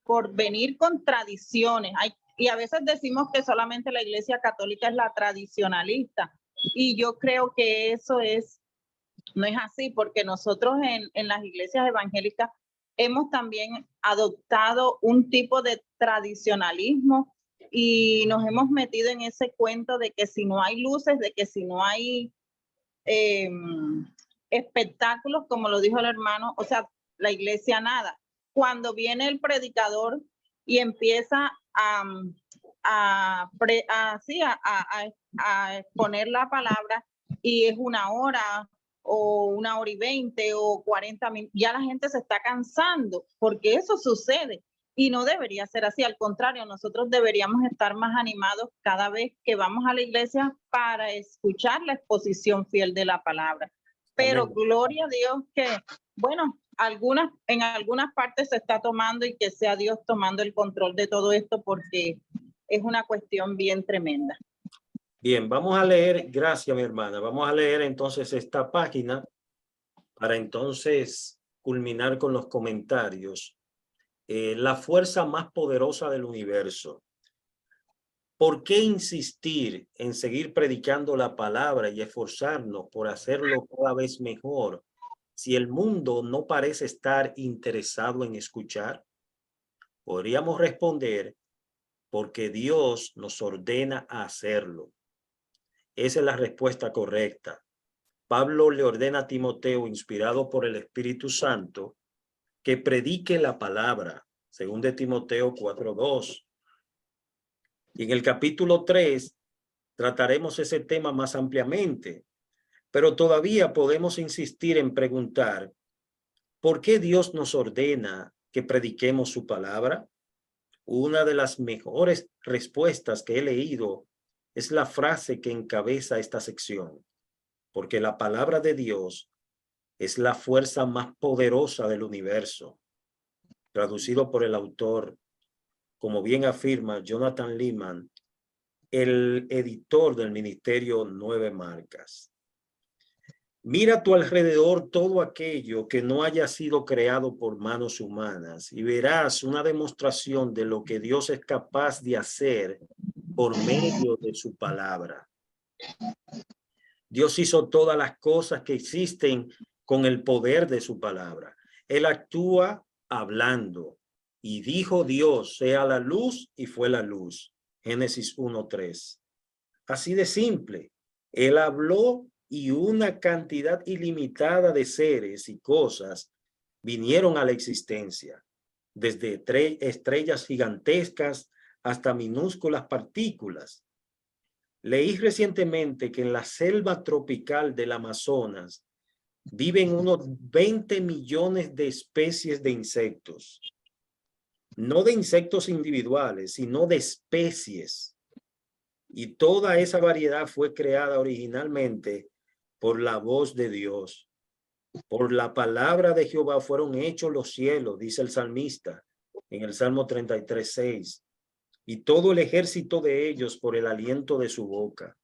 por venir con tradiciones, y a veces decimos que solamente la Iglesia Católica es la tradicionalista, y yo creo que eso no es así, porque nosotros en las iglesias evangélicas hemos también adoptado un tipo de tradicionalismo y nos hemos metido en ese cuento de que si no hay luces, de que si no hay espectáculos, como lo dijo el hermano, o sea, la iglesia nada. Cuando viene el predicador y empieza a exponer la palabra y es 1 hora o 1 hora y 20 o 40 minutos, ya la gente se está cansando, porque eso sucede y no debería ser así. Al contrario, nosotros deberíamos estar más animados cada vez que vamos a la iglesia para escuchar la exposición fiel de la palabra. Pero amén. Gloria a Dios que, bueno, en algunas partes se está tomando, y que sea Dios tomando el control de todo esto, porque es una cuestión bien tremenda. Bien, vamos a leer, gracias mi hermana, vamos a leer entonces esta página para entonces culminar con los comentarios. La fuerza más poderosa del universo. ¿Por qué insistir en seguir predicando la palabra y esforzarnos por hacerlo cada vez mejor si el mundo no parece estar interesado en escuchar? Podríamos responder, porque Dios nos ordena a hacerlo. Esa es la respuesta correcta. Pablo le ordena a Timoteo, inspirado por el Espíritu Santo, que predique la palabra, según de Timoteo 4:2. Y en el capítulo 3 trataremos ese tema más ampliamente, pero todavía podemos insistir en preguntar, ¿por qué Dios nos ordena que prediquemos su palabra? Una de las mejores respuestas que he leído es la frase que encabeza esta sección, porque la palabra de Dios es la fuerza más poderosa del universo. Traducido por el autor, como bien afirma Jonathan Leeman, el editor del ministerio 9 Marcas. Mira a tu alrededor todo aquello que no haya sido creado por manos humanas y verás una demostración de lo que Dios es capaz de hacer por medio de su palabra. Dios hizo todas las cosas que existen con el poder de su palabra. Él actúa hablando. Y dijo Dios, sea la luz, y fue la luz. Génesis 1:3. Así de simple. Él habló y una cantidad ilimitada de seres y cosas vinieron a la existencia, desde estrellas gigantescas hasta minúsculas partículas. Leí recientemente que en la selva tropical del Amazonas viven unos 20 millones de especies de insectos. No de insectos individuales, sino de especies. Y toda esa variedad fue creada originalmente por la voz de Dios. Por la palabra de Jehová fueron hechos los cielos, dice el salmista en el Salmo 33:6. Y todo el ejército de ellos por el aliento de su boca.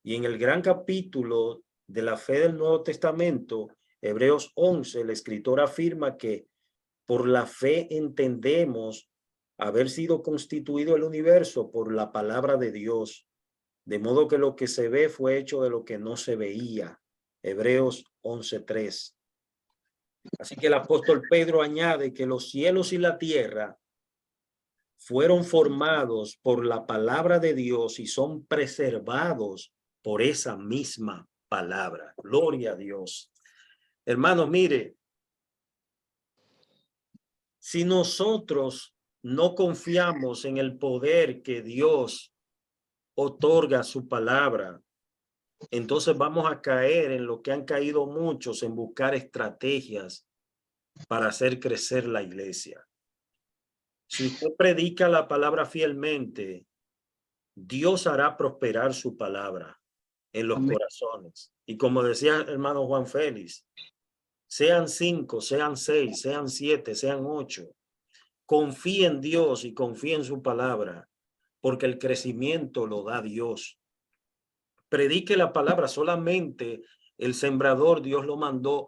Y en el gran capítulo de la fe del Nuevo Testamento, Hebreos 11, el escritor afirma que por la fe entendemos haber sido constituido el universo por la palabra de Dios, de modo que lo que se ve fue hecho de lo que no se veía. Hebreos 11:3. Así que el apóstol Pedro añade que los cielos y la tierra fueron formados por la palabra de Dios y son preservados por esa misma palabra. Gloria a Dios. Hermanos, mire, si nosotros no confiamos en el poder que Dios otorga a su palabra, entonces vamos a caer en lo que han caído muchos, en buscar estrategias para hacer crecer la iglesia. Si usted predica la palabra fielmente, Dios hará prosperar su palabra en los corazones. Y como decía el hermano Juan Félix, sean 5, sean 6, sean 7, sean 8. Confíe en Dios y confíe en su palabra, porque el crecimiento lo da Dios. Predique la palabra. Solamente el sembrador Dios lo mandó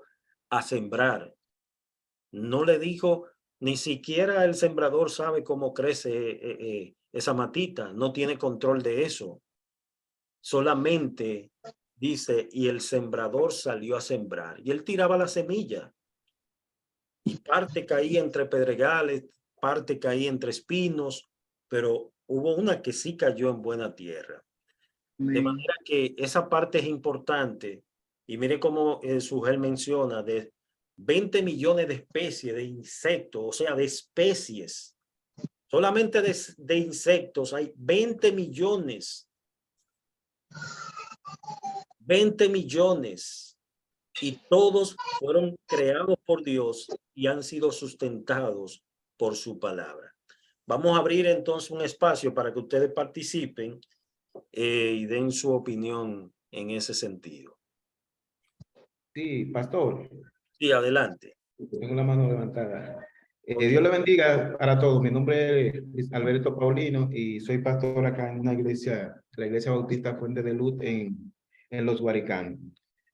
a sembrar. No le dijo, ni siquiera el sembrador sabe cómo crece esa matita, no tiene control de eso. Solamente dice, y el sembrador salió a sembrar, y él tiraba la semilla, y parte caía entre pedregales, parte caía entre espinos, pero hubo una que sí cayó en buena tierra. De manera que esa parte es importante. Y mire cómo Sugel menciona de 20 millones de especies de insectos, o sea, de especies. Solamente de insectos hay 20 millones. 20 millones. Y todos fueron creados por Dios y han sido sustentados por su palabra. Vamos a abrir entonces un espacio para que ustedes participen y den su opinión en ese sentido. Sí, pastor. Sí, adelante. Tengo la mano levantada. Dios le bendiga para todos. Mi nombre es Alberto Paulino y soy pastor acá en una iglesia, la Iglesia Bautista Fuente de Luz en Los Guaricanos.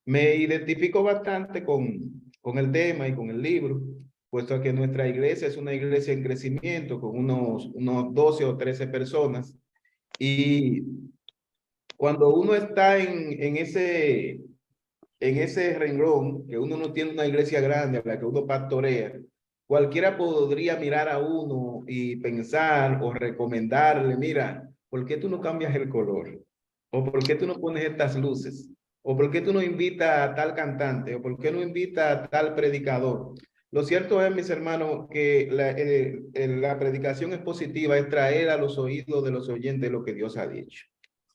Me identifico bastante con el tema y con el libro, puesto que nuestra iglesia es una iglesia en crecimiento con unos 12 o 13 personas. Y cuando uno está en ese renglón, que uno no tiene una iglesia grande a la que uno pastorea, cualquiera podría mirar a uno y pensar o recomendarle, mira, ¿por qué tú no cambias el color? ¿O por qué tú no pones estas luces? ¿O por qué tú no invitas a tal cantante? ¿O por qué no invitas a tal predicador? Lo cierto es, mis hermanos, que la predicación es positiva, es traer a los oídos de los oyentes lo que Dios ha dicho.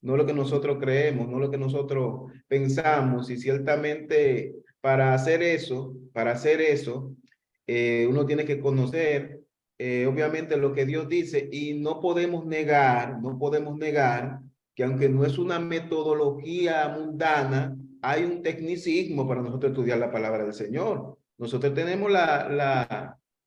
No lo que nosotros creemos, no lo que nosotros pensamos. Y ciertamente para hacer eso, uno tiene que conocer obviamente lo que Dios dice, y no podemos negar que aunque no es una metodología mundana, hay un tecnicismo para nosotros estudiar la palabra del Señor. Nosotros tenemos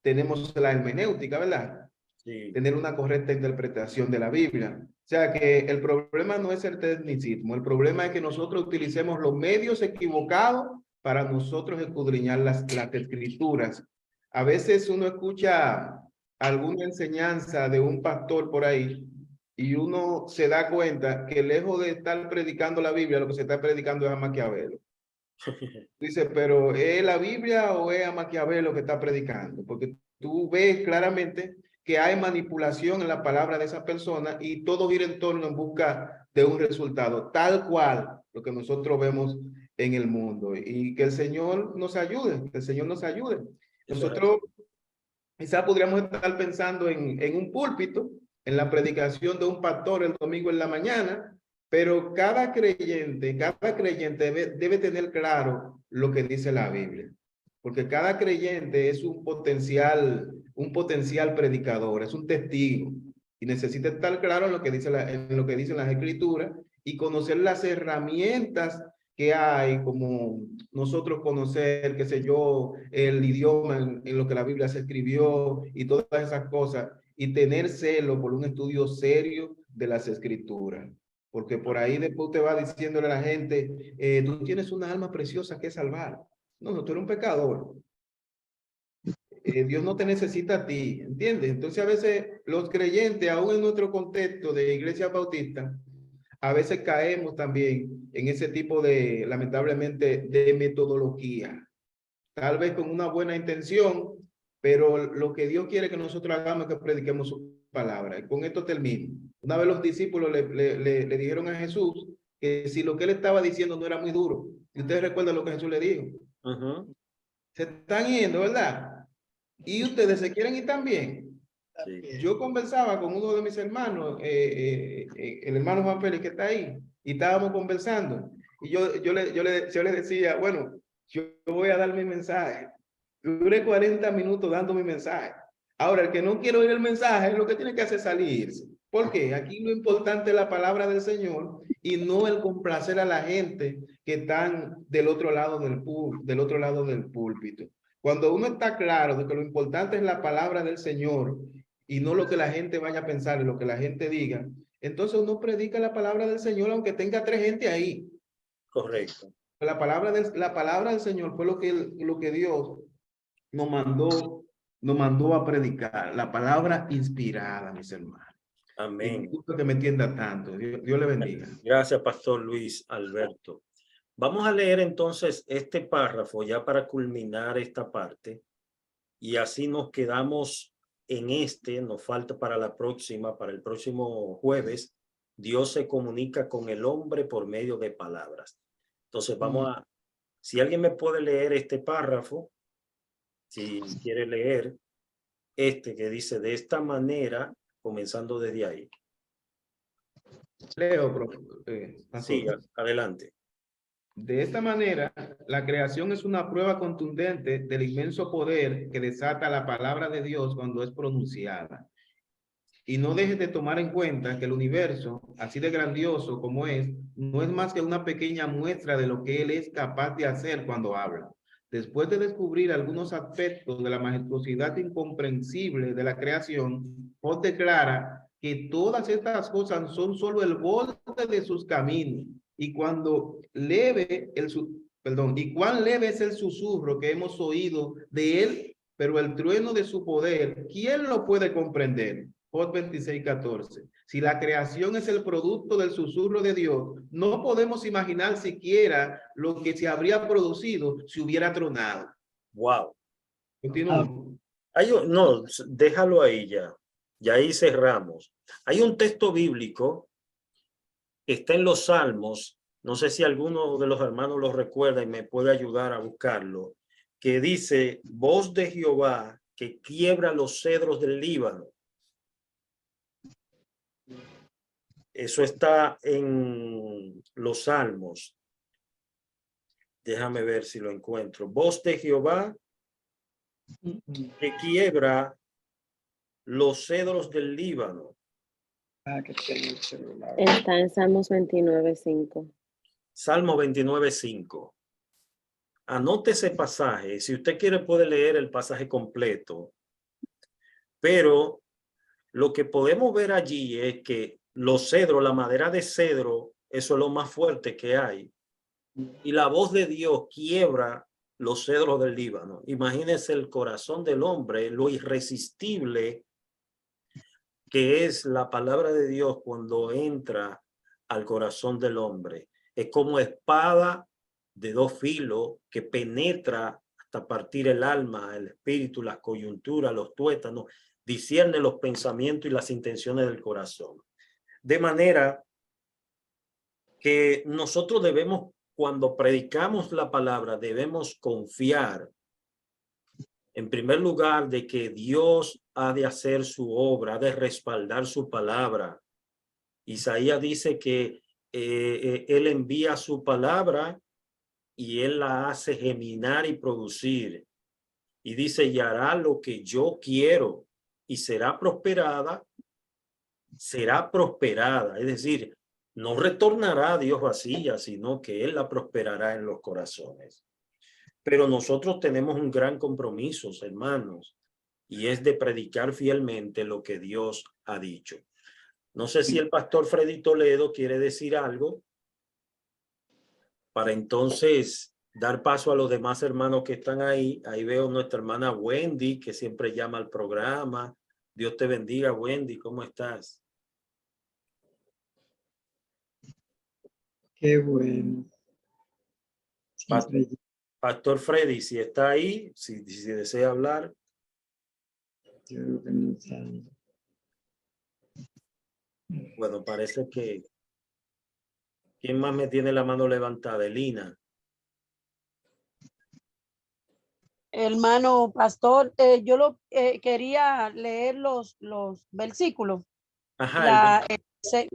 tenemos la hermenéutica, ¿verdad? Sí. Tener una correcta interpretación de la Biblia. O sea que el problema no es el tecnicismo, el problema es que nosotros utilicemos los medios equivocados para nosotros escudriñar las escrituras. A veces uno escucha alguna enseñanza de un pastor por ahí y uno se da cuenta que lejos de estar predicando la Biblia, lo que se está predicando es a Maquiavelo. Dice, pero ¿es la Biblia o es a Maquiavelo que está predicando? Porque tú ves claramente que hay manipulación en la palabra de esa persona y todo gira en torno en busca de un resultado, tal cual lo que nosotros vemos en el mundo. Y que el Señor nos ayude, que el Señor nos ayude. Nosotros quizás podríamos estar pensando en un púlpito, en la predicación de un pastor el domingo en la mañana, pero cada creyente debe tener claro lo que dice la Biblia, porque cada creyente es un potencial predicador, es un testigo, y necesita estar claro en lo que dicen las Escrituras y conocer las herramientas que hay, como nosotros conocer, qué sé yo, el idioma en lo que la Biblia se escribió y todas esas cosas, y tener celo por un estudio serio de las Escrituras. Porque por ahí después te va diciéndole a la gente, tú tienes una alma preciosa que salvar. No, tú eres un pecador. Dios no te necesita a ti, ¿entiendes? Entonces a veces los creyentes, aún en nuestro contexto de iglesia bautista, a veces caemos también en ese tipo de, lamentablemente, de metodología. Tal vez con una buena intención, pero lo que Dios quiere que nosotros hagamos es que prediquemos su palabra. Y con esto termino. Una vez los discípulos le dijeron a Jesús que si lo que él estaba diciendo no era muy duro. Y ustedes recuerdan lo que Jesús le dijo. Se están yendo, ¿verdad? Y ustedes se quieren ir también. Sí. Yo conversaba con uno de mis hermanos, el hermano Juan Félix que está ahí, y estábamos conversando. Y yo le decía, bueno, yo voy a dar mi mensaje. Duré 40 minutos dando mi mensaje. Ahora, el que no quiere oír el mensaje, lo que tiene que hacer es salirse. ¿Por qué? Aquí lo importante es la palabra del Señor y no el complacer a la gente que están del otro lado del púlpito. Cuando uno está claro de que lo importante es la palabra del Señor y no lo que la gente vaya a pensar y lo que la gente diga, entonces uno predica la palabra del Señor aunque tenga 3 gente ahí. Correcto. La palabra del Señor fue lo que Dios nos mandó a predicar, la palabra inspirada, mis hermanos. Amén. Y que me entienda tanto. Dios le bendiga. Gracias, Pastor Luis Alberto. Vamos a leer entonces este párrafo ya para culminar esta parte y así nos quedamos en nos falta para el próximo jueves. Dios se comunica con el hombre por medio de palabras. Entonces si alguien me puede leer este párrafo, si quiere leer que dice de esta manera, comenzando desde ahí. Leo, sí, adelante. De esta manera, la creación es una prueba contundente del inmenso poder que desata la palabra de Dios cuando es pronunciada. Y no dejes de tomar en cuenta que el universo, así de grandioso como es, no es más que una pequeña muestra de lo que Él es capaz de hacer cuando habla. Después de descubrir algunos aspectos de la majestuosidad incomprensible de la creación, Paul declara que todas estas cosas son solo el borde de sus caminos. Y cuán leve es el susurro que hemos oído de Él, pero el trueno de su poder, ¿quién lo puede comprender? Job 26:14. Si la creación es el producto del susurro de Dios, no podemos imaginar siquiera lo que se habría producido si hubiera tronado. Wow. Continúa. No, déjalo ahí ya. Ya ahí cerramos. Hay un texto bíblico que está en los Salmos. No sé si alguno de los hermanos lo recuerda y me puede ayudar a buscarlo. Que dice, voz de Jehová que quiebra los cedros del Líbano. Eso está en los Salmos. Déjame ver si lo encuentro. Voz de Jehová que quiebra los cedros del Líbano. Está en Salmos 29:5. Salmo 29:5. Anote ese pasaje. Si usted quiere puede leer el pasaje completo. Pero lo que podemos ver allí es que los cedros, la madera de cedro, eso es lo más fuerte que hay. Y la voz de Dios quiebra los cedros del Líbano. Imagínense el corazón del hombre, lo irresistible que es la palabra de Dios cuando entra al corazón del hombre. Es como espada de dos filos que penetra hasta partir el alma, el espíritu, las coyunturas, los tuétanos, discierne los pensamientos y las intenciones del corazón. De manera que nosotros debemos, cuando predicamos la palabra, debemos confiar en primer lugar de que Dios ha de hacer su obra, ha de respaldar su palabra. Isaías dice que él envía su palabra y él la hace geminar y producir. Y dice, y hará lo que yo quiero y será prosperada. Es decir, no retornará a Dios vacía, sino que él la prosperará en los corazones. Pero nosotros tenemos un gran compromiso, hermanos, y es de predicar fielmente lo que Dios ha dicho. No sé si el pastor Freddy Toledo quiere decir algo para entonces dar paso a los demás hermanos que están ahí. Ahí veo nuestra hermana Wendy, que siempre llama al programa. Dios te bendiga, Wendy. ¿Cómo estás? Qué bueno. Pastor Freddy, si está ahí, si desea hablar. Bueno, parece que... ¿Quién más me tiene la mano levantada? Elina. Hermano pastor, yo lo quería leer los versículos. Ajá.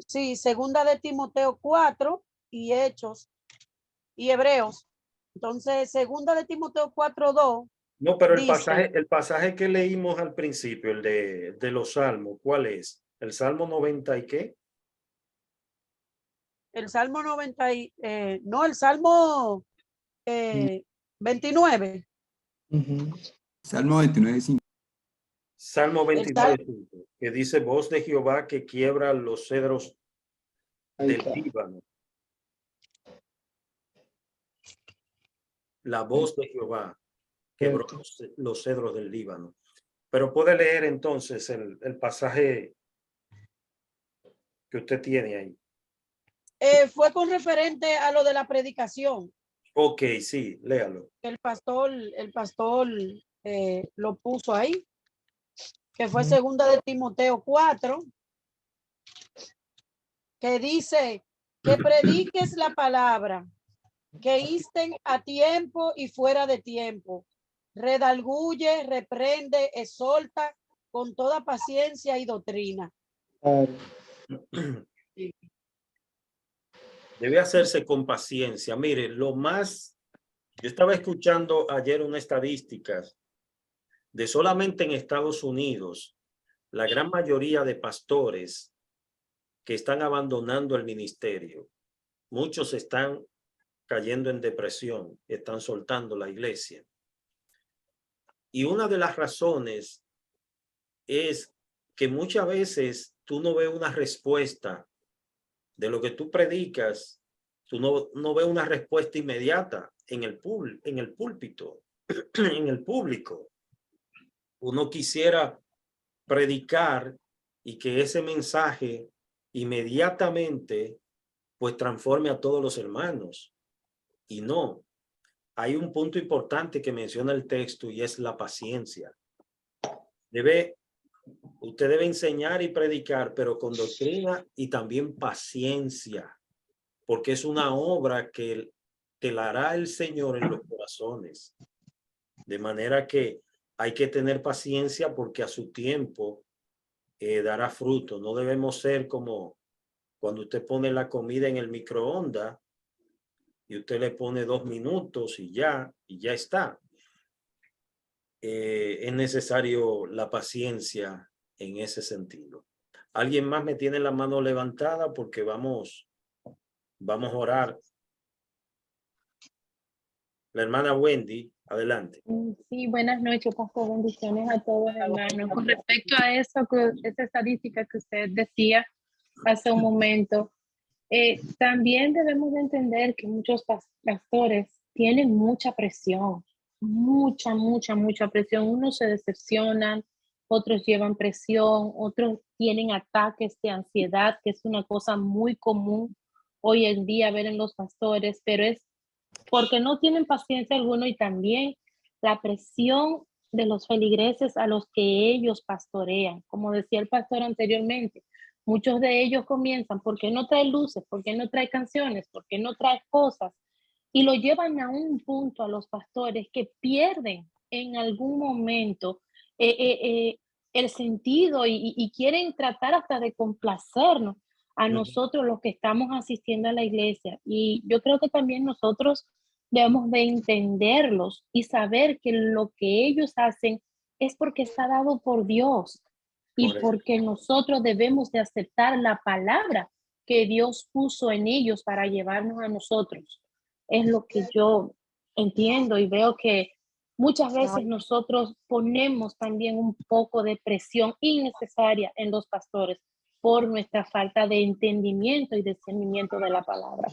Sí, segunda de Timoteo 4 y Hechos y Hebreos. Entonces, segunda de Timoteo 4:2. No, pero dice, el pasaje que leímos al principio, el de los salmos, ¿cuál es? ¿El Salmo 90 y qué? El Salmo 90 no, el Salmo 29. Salmo 29:5. Salmo 29:5, que dice, voz de Jehová que quiebra los cedros del Líbano. La voz de Jehová quebró los cedros del Líbano. Pero puede leer entonces el pasaje que usted tiene ahí. Fue con referente a lo de la predicación. Ok, sí, léalo. El pastor lo puso ahí, que fue segunda de Timoteo 4, que dice que prediques la palabra, que insten a tiempo y fuera de tiempo, redarguye, reprende, exhorta con toda paciencia y doctrina. Debe hacerse con paciencia. Mire, yo estaba escuchando ayer unas estadísticas de solamente en Estados Unidos, la gran mayoría de pastores que están abandonando el ministerio. Muchos están cayendo en depresión, están soltando la iglesia. Y una de las razones es que muchas veces tú no ves una respuesta de lo que tú predicas, tú no ves una respuesta inmediata en el púlpito, en el público. Uno quisiera predicar y que ese mensaje inmediatamente pues transforme a todos los hermanos. Y no, hay un punto importante que menciona el texto y es la paciencia. Usted debe enseñar y predicar, pero con doctrina y también paciencia, porque es una obra que la hará el Señor en los corazones. De manera que hay que tener paciencia porque a su tiempo dará fruto. No debemos ser como cuando usted pone la comida en el microondas y usted le pone 2 minutos y ya está. Es necesario la paciencia en ese sentido. ¿Alguien más me tiene la mano levantada? Porque vamos a orar. La hermana Wendy, adelante. Sí, buenas noches, pastor. Bendiciones a todos, hermanos. Con respecto a eso, esa estadística que usted decía hace un momento, también debemos de entender que muchos pastores tienen mucha presión, mucha presión. Unos se decepcionan, otros llevan presión, otros tienen ataques de ansiedad, que es una cosa muy común hoy en día ver en los pastores, pero es porque no tienen paciencia alguno y también la presión de los feligreses a los que ellos pastorean. Como decía el pastor anteriormente, muchos de ellos comienzan, ¿por qué no trae luces? ¿Por qué no trae canciones? ¿Por qué no trae cosas? Y lo llevan a un punto a los pastores que pierden en algún momento el sentido y quieren tratar hasta de complacernos a nosotros los que estamos asistiendo a la iglesia. Y yo creo que también nosotros debemos de entenderlos y saber que lo que ellos hacen es porque está dado por Dios y porque nosotros debemos de aceptar la palabra que Dios puso en ellos para llevarnos a nosotros. Es lo que yo entiendo y veo que muchas veces nosotros ponemos también un poco de presión innecesaria en los pastores por nuestra falta de entendimiento y discernimiento de la palabra.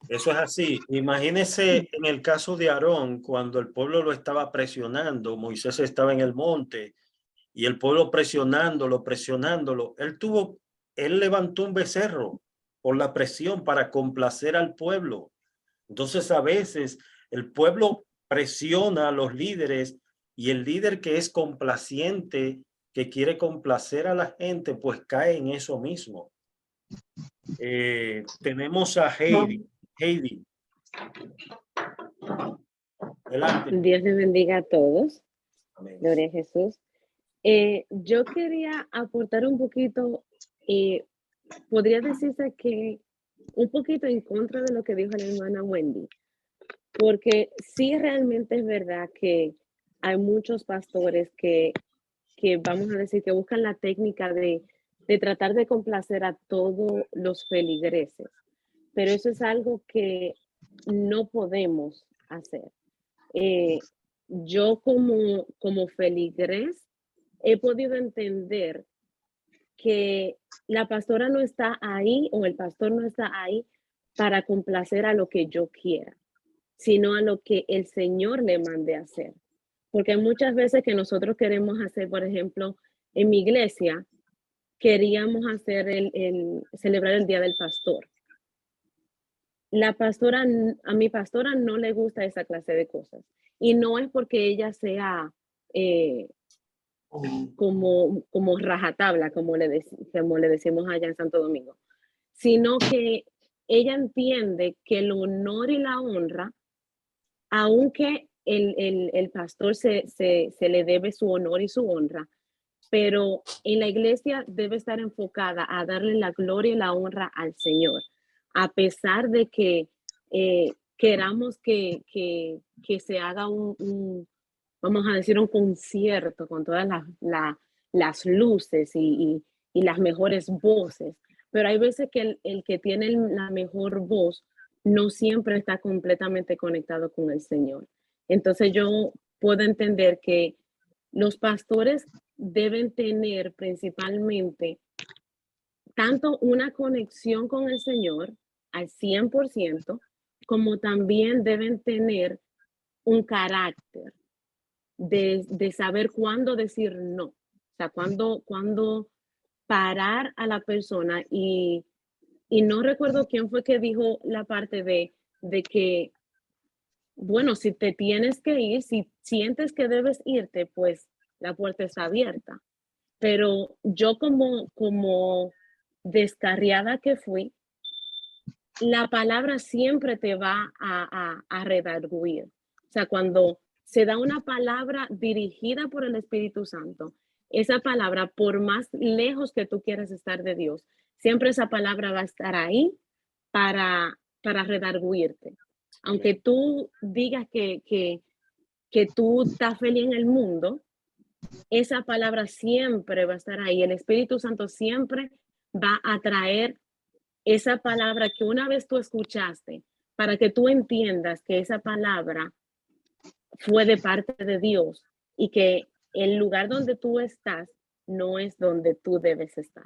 Eso es así. Imagínese en el caso de Aarón, cuando el pueblo lo estaba presionando, Moisés estaba en el monte y el pueblo presionándolo. Él levantó un becerro por la presión para complacer al pueblo. Entonces a veces el pueblo presiona a los líderes y el líder que es complaciente, que quiere complacer a la gente, pues cae en eso mismo. Tenemos a Heidi. Heidi. Adelante. Dios les bendiga a todos. Amén. Gloria a Jesús. Yo quería aportar un poquito, podría decirse que un poquito en contra de lo que dijo la hermana Wendy, porque sí realmente es verdad que hay muchos pastores que vamos a decir que buscan la técnica de tratar de complacer a todos los feligreses, pero eso es algo que no podemos hacer. Yo como feligres he podido entender que la pastora no está ahí o el pastor no está ahí para complacer a lo que yo quiera, sino a lo que el Señor le mande a hacer. Porque muchas veces que nosotros queremos hacer, por ejemplo, en mi iglesia, queríamos hacer celebrar el Día del Pastor. A mi pastora no le gusta esa clase de cosas. Y no es porque ella sea como rajatabla, como le decimos allá en Santo Domingo, sino que ella entiende que el honor y la honra, aunque el pastor se le debe su honor y su honra, pero en la iglesia debe estar enfocada a darle la gloria y la honra al Señor, a pesar de que queramos que se haga vamos a decir, un concierto con todas las luces y las mejores voces, pero hay veces que el que tiene la mejor voz no siempre está completamente conectado con el Señor. Entonces yo puedo entender que los pastores deben tener principalmente tanto una conexión con el Señor al 100%, como también deben tener un carácter de saber cuándo decir no, o sea, cuándo parar a la persona y no recuerdo quién fue que dijo la parte de que, bueno, si te tienes que ir, si sientes que debes irte, pues la puerta está abierta. Pero yo como descarriada que fui, la palabra siempre te va a redarguir. O sea, cuando se da una palabra dirigida por el Espíritu Santo, esa palabra, por más lejos que tú quieras estar de Dios, siempre esa palabra va a estar ahí para redarguirte. Aunque tú digas que tú estás feliz en el mundo, esa palabra siempre va a estar ahí. El Espíritu Santo siempre va a traer esa palabra que una vez tú escuchaste, para que tú entiendas que esa palabra fue de parte de Dios y que el lugar donde tú estás no es donde tú debes estar.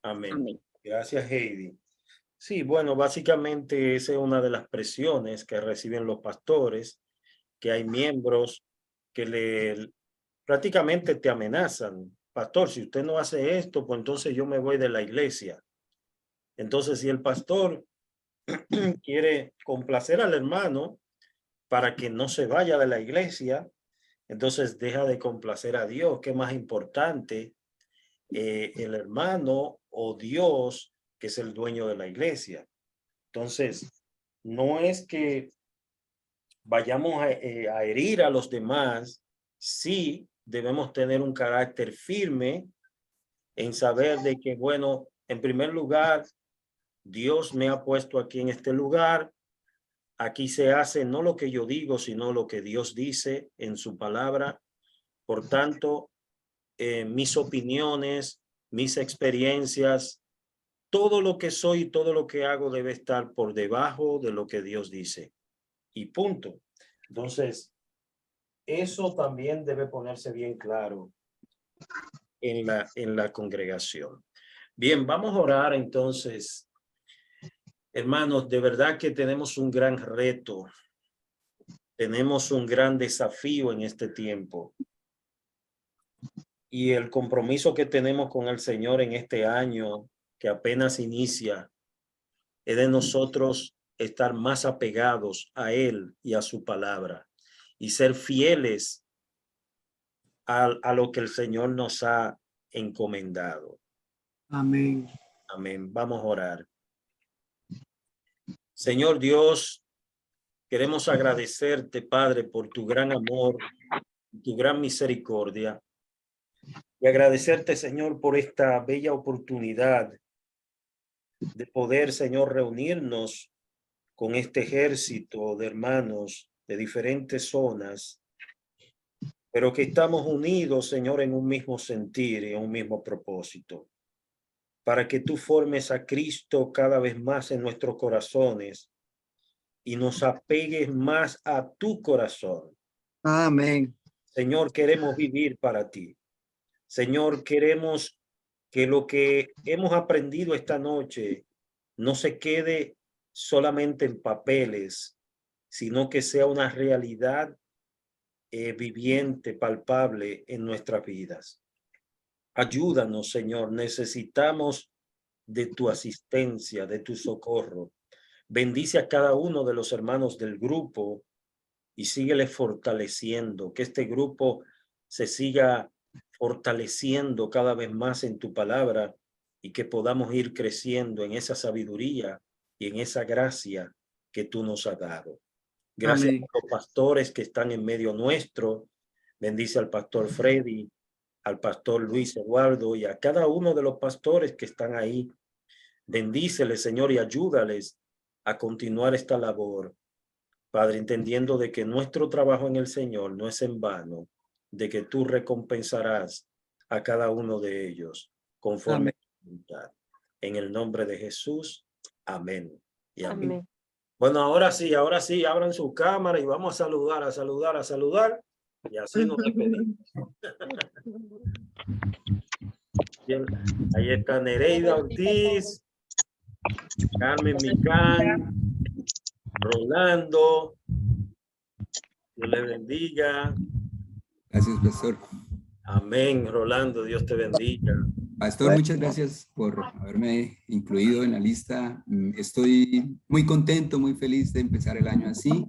Amén. Amén. Gracias, Heidi. Sí, bueno, básicamente esa es una de las presiones que reciben los pastores, que hay miembros que prácticamente te amenazan. Pastor, si usted no hace esto, pues entonces yo me voy de la iglesia. Entonces, si el pastor quiere complacer al hermano para que no se vaya de la iglesia, entonces deja de complacer a Dios. ¿Qué más importante? El hermano o Dios, que es el dueño de la iglesia. Entonces, no es que vayamos a herir a los demás. Sí, debemos tener un carácter firme en saber de que, bueno, en primer lugar, Dios me ha puesto aquí en este lugar. Aquí se hace no lo que yo digo, sino lo que Dios dice en su palabra. Por tanto, mis opiniones, mis experiencias, todo lo que soy y todo lo que hago debe estar por debajo de lo que Dios dice. Y punto. Entonces, eso también debe ponerse bien claro en la congregación. Bien, vamos a orar entonces. Hermanos, de verdad que tenemos un gran reto. Tenemos un gran desafío en este tiempo. Y el compromiso que tenemos con el Señor en este año, que apenas inicia, es de nosotros estar más apegados a Él y a su palabra y ser fieles a lo que el Señor nos ha encomendado. Amén. Amén. Vamos a orar. Señor Dios, queremos agradecerte, Padre, por tu gran amor, tu gran misericordia. Y agradecerte, Señor, por esta bella oportunidad de poder, Señor, reunirnos con este ejército de hermanos de diferentes zonas, pero que estamos unidos, Señor, en un mismo sentir y en un mismo propósito, para que tú formes a Cristo cada vez más en nuestros corazones y nos apegues más a tu corazón. Amén. Señor, queremos vivir para ti. Señor, queremos que lo que hemos aprendido esta noche no se quede solamente en papeles, sino que sea una realidad viviente, palpable en nuestras vidas. Ayúdanos, Señor. Necesitamos de tu asistencia, de tu socorro. Bendice a cada uno de los hermanos del grupo y síguele fortaleciendo, que este grupo se siga fortaleciendo cada vez más en tu palabra y que podamos ir creciendo en esa sabiduría y en esa gracia que tú nos has dado. Gracias Amén. a los pastores que están en medio nuestro. Bendice al pastor Freddy, al pastor Luis Eduardo y a cada uno de los pastores que están ahí. Bendíceles, Señor, y ayúdales a continuar esta labor. Padre, entendiendo de que nuestro trabajo en el Señor no es en vano, de que tú recompensarás a cada uno de ellos conforme a tu voluntad. En el nombre de Jesús, amén. Y amén. Amén. Bueno, ahora sí, abran su cámara y vamos a saludar. Y así nos despedimos. Bien, ahí está Nereida Ortiz, Carmen Micán, Rolando. Dios le bendiga. Gracias, pastor. Amén, Rolando, Dios te bendiga. Pastor, muchas gracias por haberme incluido en la lista. Estoy muy contento, muy feliz de empezar el año así.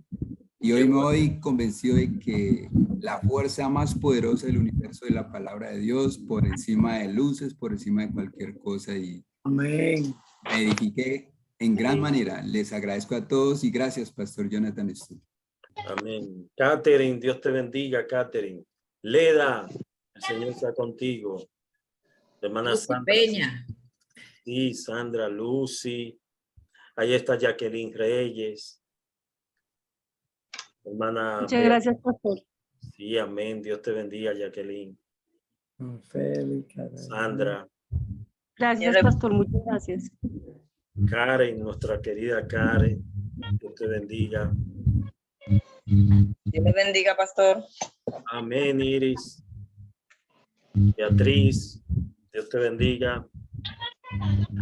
Y hoy me voy convencido de que la fuerza más poderosa del universo es la palabra de Dios, por encima de luces, por encima de cualquier cosa. Y amén. Me edifiqué en gran manera. Les agradezco a todos y gracias, Pastor Jonathan. Amén. Catherine, Dios te bendiga, Catherine. Leda, el Señor sea contigo. Hermana Lucy Sandra. Peña. Sí, Sandra, Lucy. Ahí está Jacqueline Reyes. Hermana. Muchas gracias, pastor. Sí, amén. Dios te bendiga, Jacqueline. Sandra, Gracias, pastor. Muchas gracias. Karen, nuestra querida Karen. Dios te bendiga. Dios le bendiga, pastor. Amén, Iris. Beatriz, Dios te bendiga.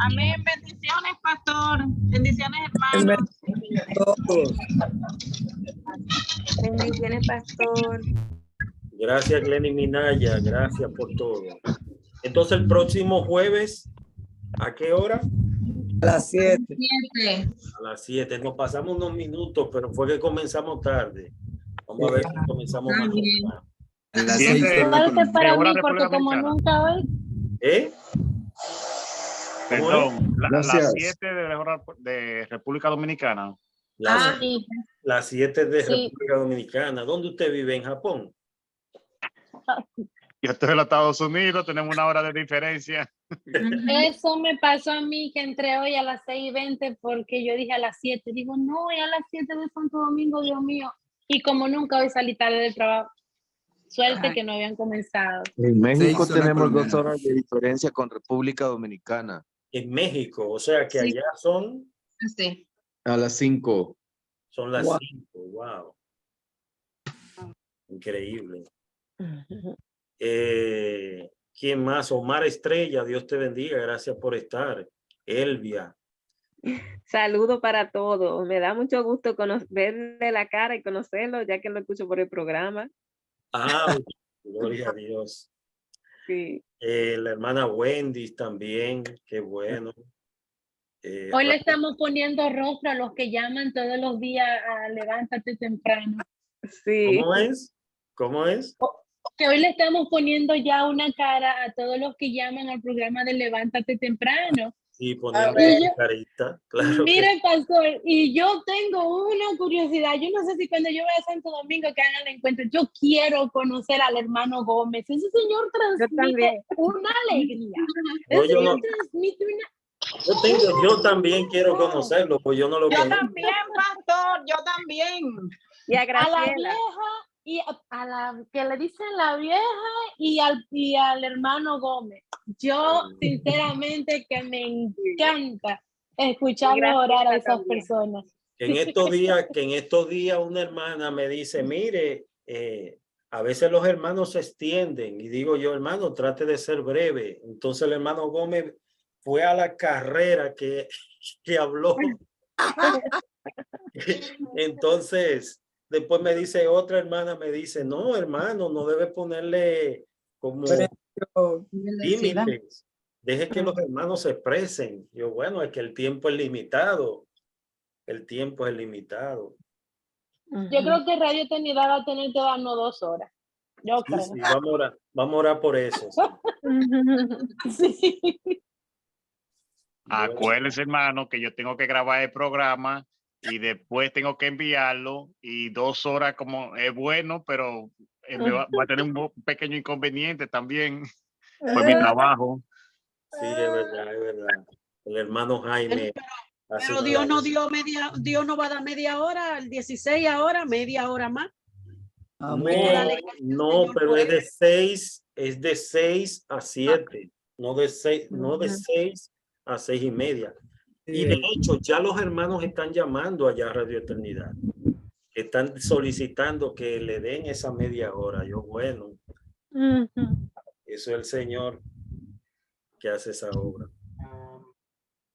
Amén. Bendiciones, pastor. Bendiciones, hermanos. Bendiciones, pastor. Gracias, Glenny Minaya. Gracias por todo. Entonces, el próximo jueves, ¿a qué hora? A las 7. A las 7. Nos pasamos unos minutos, pero fue que comenzamos tarde. Vamos a ver si comenzamos más temprano. A las 6. Para mí, porque como nunca hoy. Perdón, las Gracias. 7 de la hora de República Dominicana. Las 7 de Sí. República Dominicana. ¿Dónde usted vive? ¿En Japón? Yo estoy en los Estados Unidos, tenemos una hora de diferencia. Eso me pasó a mí, que entré hoy a las 6:20 porque yo dije a las 7. Digo, no, hoy a las 7 de Santo Domingo, Dios mío. Y como nunca hoy salí tarde del trabajo. Suerte que no habían comenzado. En México 6 horas tenemos 2 colombianas. horas de diferencia con República Dominicana. En México, o sea que Sí. allá son, Sí. A las 5. son las Wow. 5. Wow. Increíble. ¿Quién más? Omar Estrella, Dios te bendiga. Gracias por estar. Elvia. Saludo para todos. Me da mucho gusto verle la cara y conocerlo, ya que lo escucho por el programa. Ah, gloria a Dios. Sí. La hermana Wendy también, qué bueno. Hoy le estamos poniendo rostro a los que llaman todos los días a levántate temprano. Sí. ¿Cómo es? ¿Cómo es? Que hoy le estamos poniendo ya una cara a todos los que llaman al programa de levántate temprano. Sí, poniendo Y yo- carita. Claro que Mire, pastor, y yo tengo una curiosidad. Yo no sé si cuando yo vaya a Santo Domingo que hagan el encuentro, yo quiero conocer al hermano Gómez. Ese señor transmite también. una alegría. No, Ese yo señor no. transmite una... Yo también quiero conocerlo, pues yo no lo Yo conozco. también, pastor. Yo también. Y a A la Graciela. vieja y a la que le dicen la vieja y al hermano Gómez. Yo sinceramente que me encanta escucharlo orar a esas personas. Que en estos días una hermana me dice, mire, a veces los hermanos se extienden y digo yo, hermano, trate de ser breve. Entonces el hermano Gómez fue a la carrera que habló. Entonces, después me dice otra hermana, me dice, no, hermano, no debe ponerle como límites. Deje que los hermanos se expresen. Yo, bueno, es que el tiempo es limitado. El tiempo es limitado. Yo creo que Radio Eternidad va a tener que darnos 2 horas. Yo Sí, creo. sí, vamos a orar por eso. Sí. Acuérdense, hermano, que yo tengo que grabar el programa y después tengo que enviarlo y 2 horas como es bueno, pero va a tener un pequeño inconveniente también por mi trabajo. Sí, es verdad, es verdad. El hermano Jaime. hace Pero una Dios no labor. Dios no va a dar media hora, el 16 ahora, media hora más. No, pero es de 6 a 7, no de 6 a 6:30. Y de hecho, ya los hermanos están llamando allá a Radio Eternidad. Están solicitando que le den esa media hora. Yo, bueno, eso es el Señor que hace esa obra.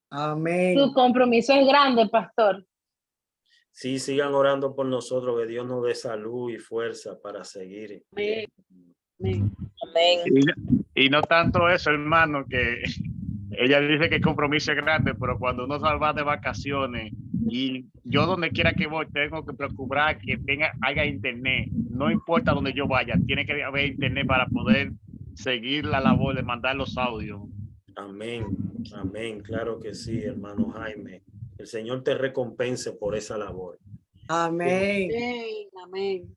Amén. Su compromiso es grande, pastor. Sí, sigan orando por nosotros, que Dios nos dé salud y fuerza para seguir. Amén. Y no tanto eso, hermano, que ella dice que el compromiso es grande, pero cuando uno va de vacaciones y yo donde quiera que voy tengo que procurar que haya internet. No importa donde yo vaya, tiene que haber internet para poder seguir la labor de mandar los audios. Amén, amén, claro que sí, hermano Jaime. El Señor te recompense por esa labor. Amén. Amén.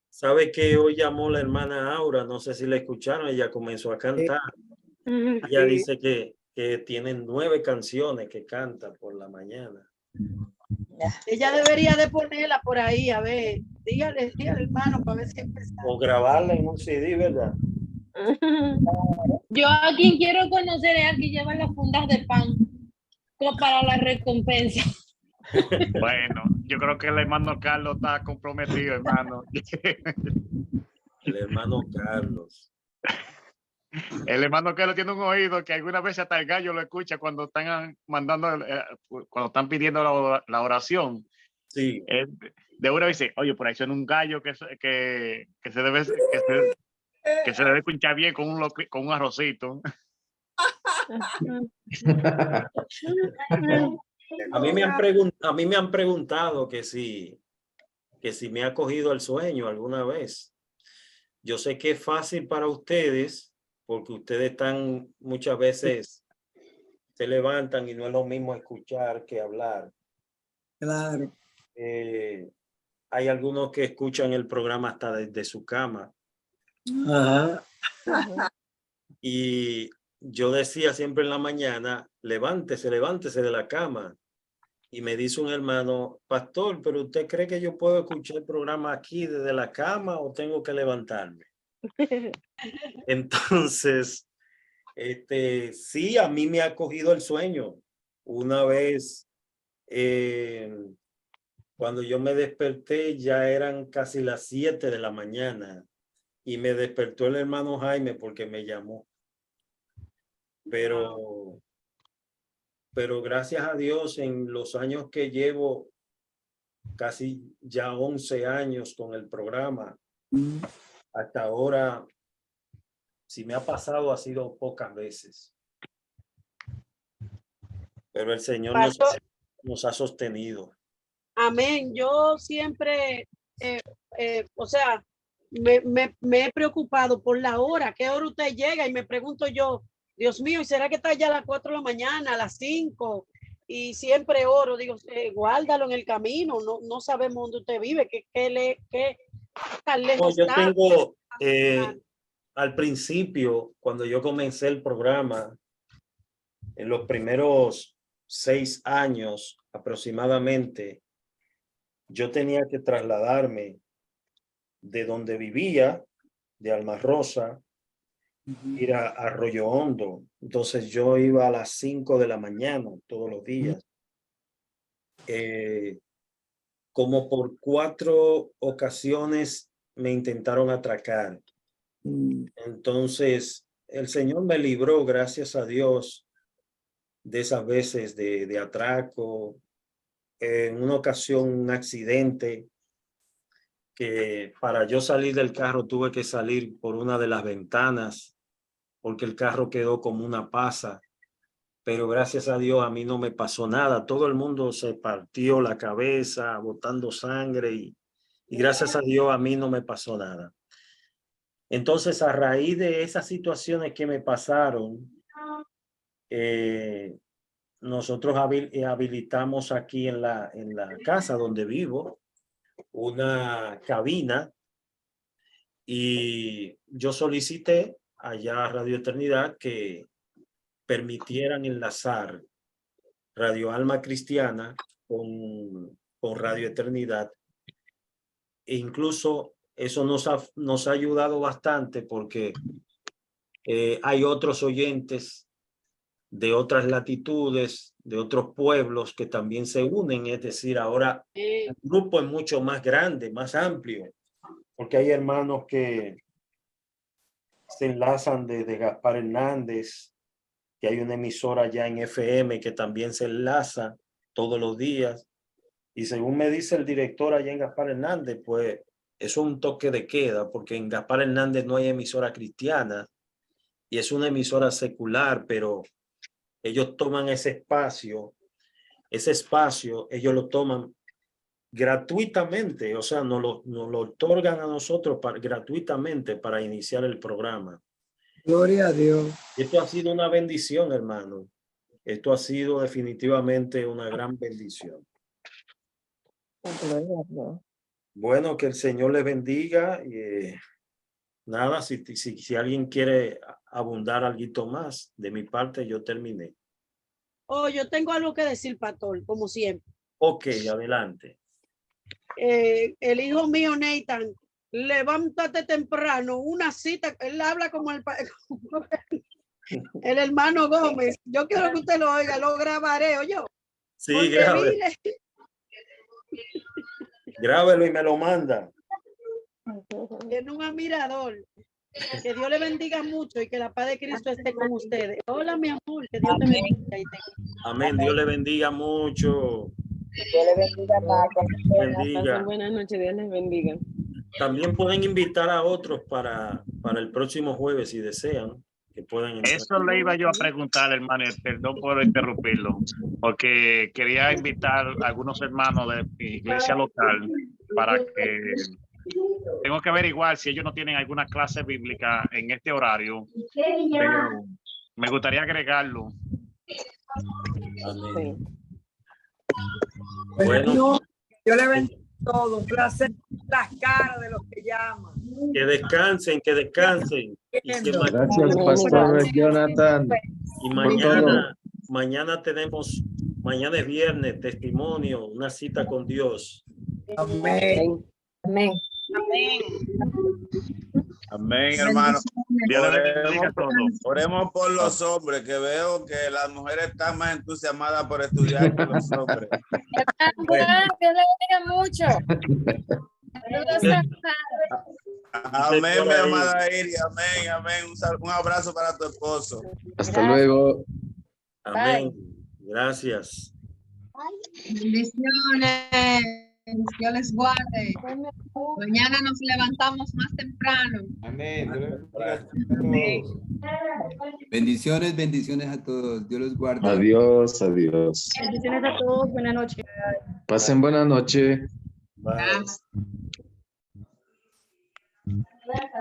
¿Sabe que hoy llamó la hermana Aura? No sé si la escucharon, ella comenzó a cantar. Ella dice que tiene 9 canciones que canta por la mañana. Ella debería de ponerla por ahí, a ver, dígale hermano, para ver si empezamos. O grabarla en un CD, ¿verdad? Yo a quien quiero conocer es a quien lleva las fundas de pan para la recompensa. Bueno, yo creo que el hermano Carlos está comprometido, hermano. El hermano Carlos. El hermano Carlos tiene un oído que algunas veces hasta el gallo lo escucha cuando están mandando, cuando están pidiendo la oración. Sí. De una dice, oye, por ahí suena un gallo que se debe escuchar bien con un arrocito. A mí me han preguntado que si me ha cogido el sueño alguna vez. Yo sé que es fácil para ustedes porque ustedes están muchas veces se levantan y no es lo mismo escuchar que hablar. Claro. Hay algunos que escuchan el programa hasta desde su cama. Ajá. Y yo decía siempre en la mañana, levántese de la cama. Y me dice un hermano, pastor, ¿pero usted cree que yo puedo escuchar el programa aquí desde la cama o tengo que levantarme? Entonces, sí, a mí me ha cogido el sueño. Una vez, cuando yo me desperté, ya eran casi las 7 de la mañana y me despertó el hermano Jaime porque me llamó. Pero gracias a Dios, en los años que llevo, casi ya 11 años con el programa, hasta ahora, si me ha pasado, ha sido pocas veces. Pero el Señor nos ha sostenido. Amén. Yo siempre, o sea, me he preocupado por la hora, qué hora usted llega y me pregunto yo, Dios mío, ¿y será que está ya a las 4 de la mañana, a las 5? Y siempre oro, digo, guárdalo en el camino, no sabemos dónde usted vive, qué tan lejos Yo está. tengo, al principio, cuando yo comencé el programa, en los primeros 6 años aproximadamente, yo tenía que trasladarme de donde vivía, de Alma Rosa, ir a Arroyo Hondo. Entonces yo iba a las 5 de la mañana todos los días. Como por 4 ocasiones me intentaron atracar. Entonces el Señor me libró, gracias a Dios, de esas veces de atraco. En una ocasión, un accidente que para yo salir del carro tuve que salir por una de las ventanas porque el carro quedó como una pasa. Pero gracias a Dios a mí no me pasó nada. Todo el mundo se partió la cabeza botando sangre y gracias a Dios a mí no me pasó nada. Entonces, a raíz de esas situaciones que me pasaron, nosotros habilitamos aquí en la casa donde vivo una cabina y yo solicité allá a Radio Eternidad que permitieran enlazar Radio Alma Cristiana con Radio Eternidad. E incluso eso nos ha ayudado bastante porque hay otros oyentes de otras latitudes, de otros pueblos que también se unen. Es decir, ahora el grupo es mucho más grande, más amplio, porque hay hermanos que se enlazan desde Gaspar Hernández, que hay una emisora ya en FM que también se enlaza todos los días. Y según me dice el director allá en Gaspar Hernández, pues eso es un toque de queda, porque en Gaspar Hernández no hay emisora cristiana y es una emisora secular, pero ellos toman ese espacio, ellos lo toman gratuitamente, o sea, nos lo otorgan a nosotros gratuitamente para iniciar el programa. Gloria a Dios. Esto ha sido una bendición, hermano. Esto ha sido definitivamente una gran bendición. Bueno, que el Señor les bendiga. Nada, si alguien quiere abundar algo más, de mi parte yo terminé. Oh, yo tengo algo que decir, pastor, como siempre. Ok, adelante. El hijo mío, Nathan, levántate temprano, una cita, él habla como el hermano Gómez. Yo quiero que usted lo oiga, lo grabaré, oye. Sí, Porque grabe. mire, Grábelo y me lo manda. tiene un admirador. Que Dios le bendiga mucho y que la paz de Cristo esté con ustedes. Hola, mi amor, que Dios te bendiga. Amén. Dios le bendiga mucho. Dios le bendiga, Paco. Bendiga. Pasen buenas noches, Dios les bendiga. También pueden invitar a otros para el próximo jueves si desean. Que puedan entrar. Eso le iba yo a preguntar, hermano, y perdón por interrumpirlo, porque quería invitar a algunos hermanos de mi iglesia local para que tengo que averiguar si ellos no tienen alguna clase bíblica en este horario, pero me gustaría agregarlo. Amén. Bueno, yo le bendigo a todos. Un placer las caras de los que llaman. Que descansen, que descansen. Y que Gracias, Pastor Jonathan. Y mañana es viernes, testimonio, una cita con Dios. Amén. Amén. Amén. Amén, hermano. Dios le bendiga a todos. Oremos por los hombres, que veo que las mujeres están más entusiasmadas por estudiar que los hombres. Dios le bendiga mucho. Saludos a Amén, mi amada Iris. Amén, amén. Un abrazo para tu esposo. Hasta luego. Amén. Gracias. Bendiciones. Dios les guarde. Mañana nos levantamos más temprano. Amén. Bendiciones, bendiciones a todos. Dios los guarde. Adiós, adiós. bendiciones a todos. Buenas noches. Pasen buena noche. Bye.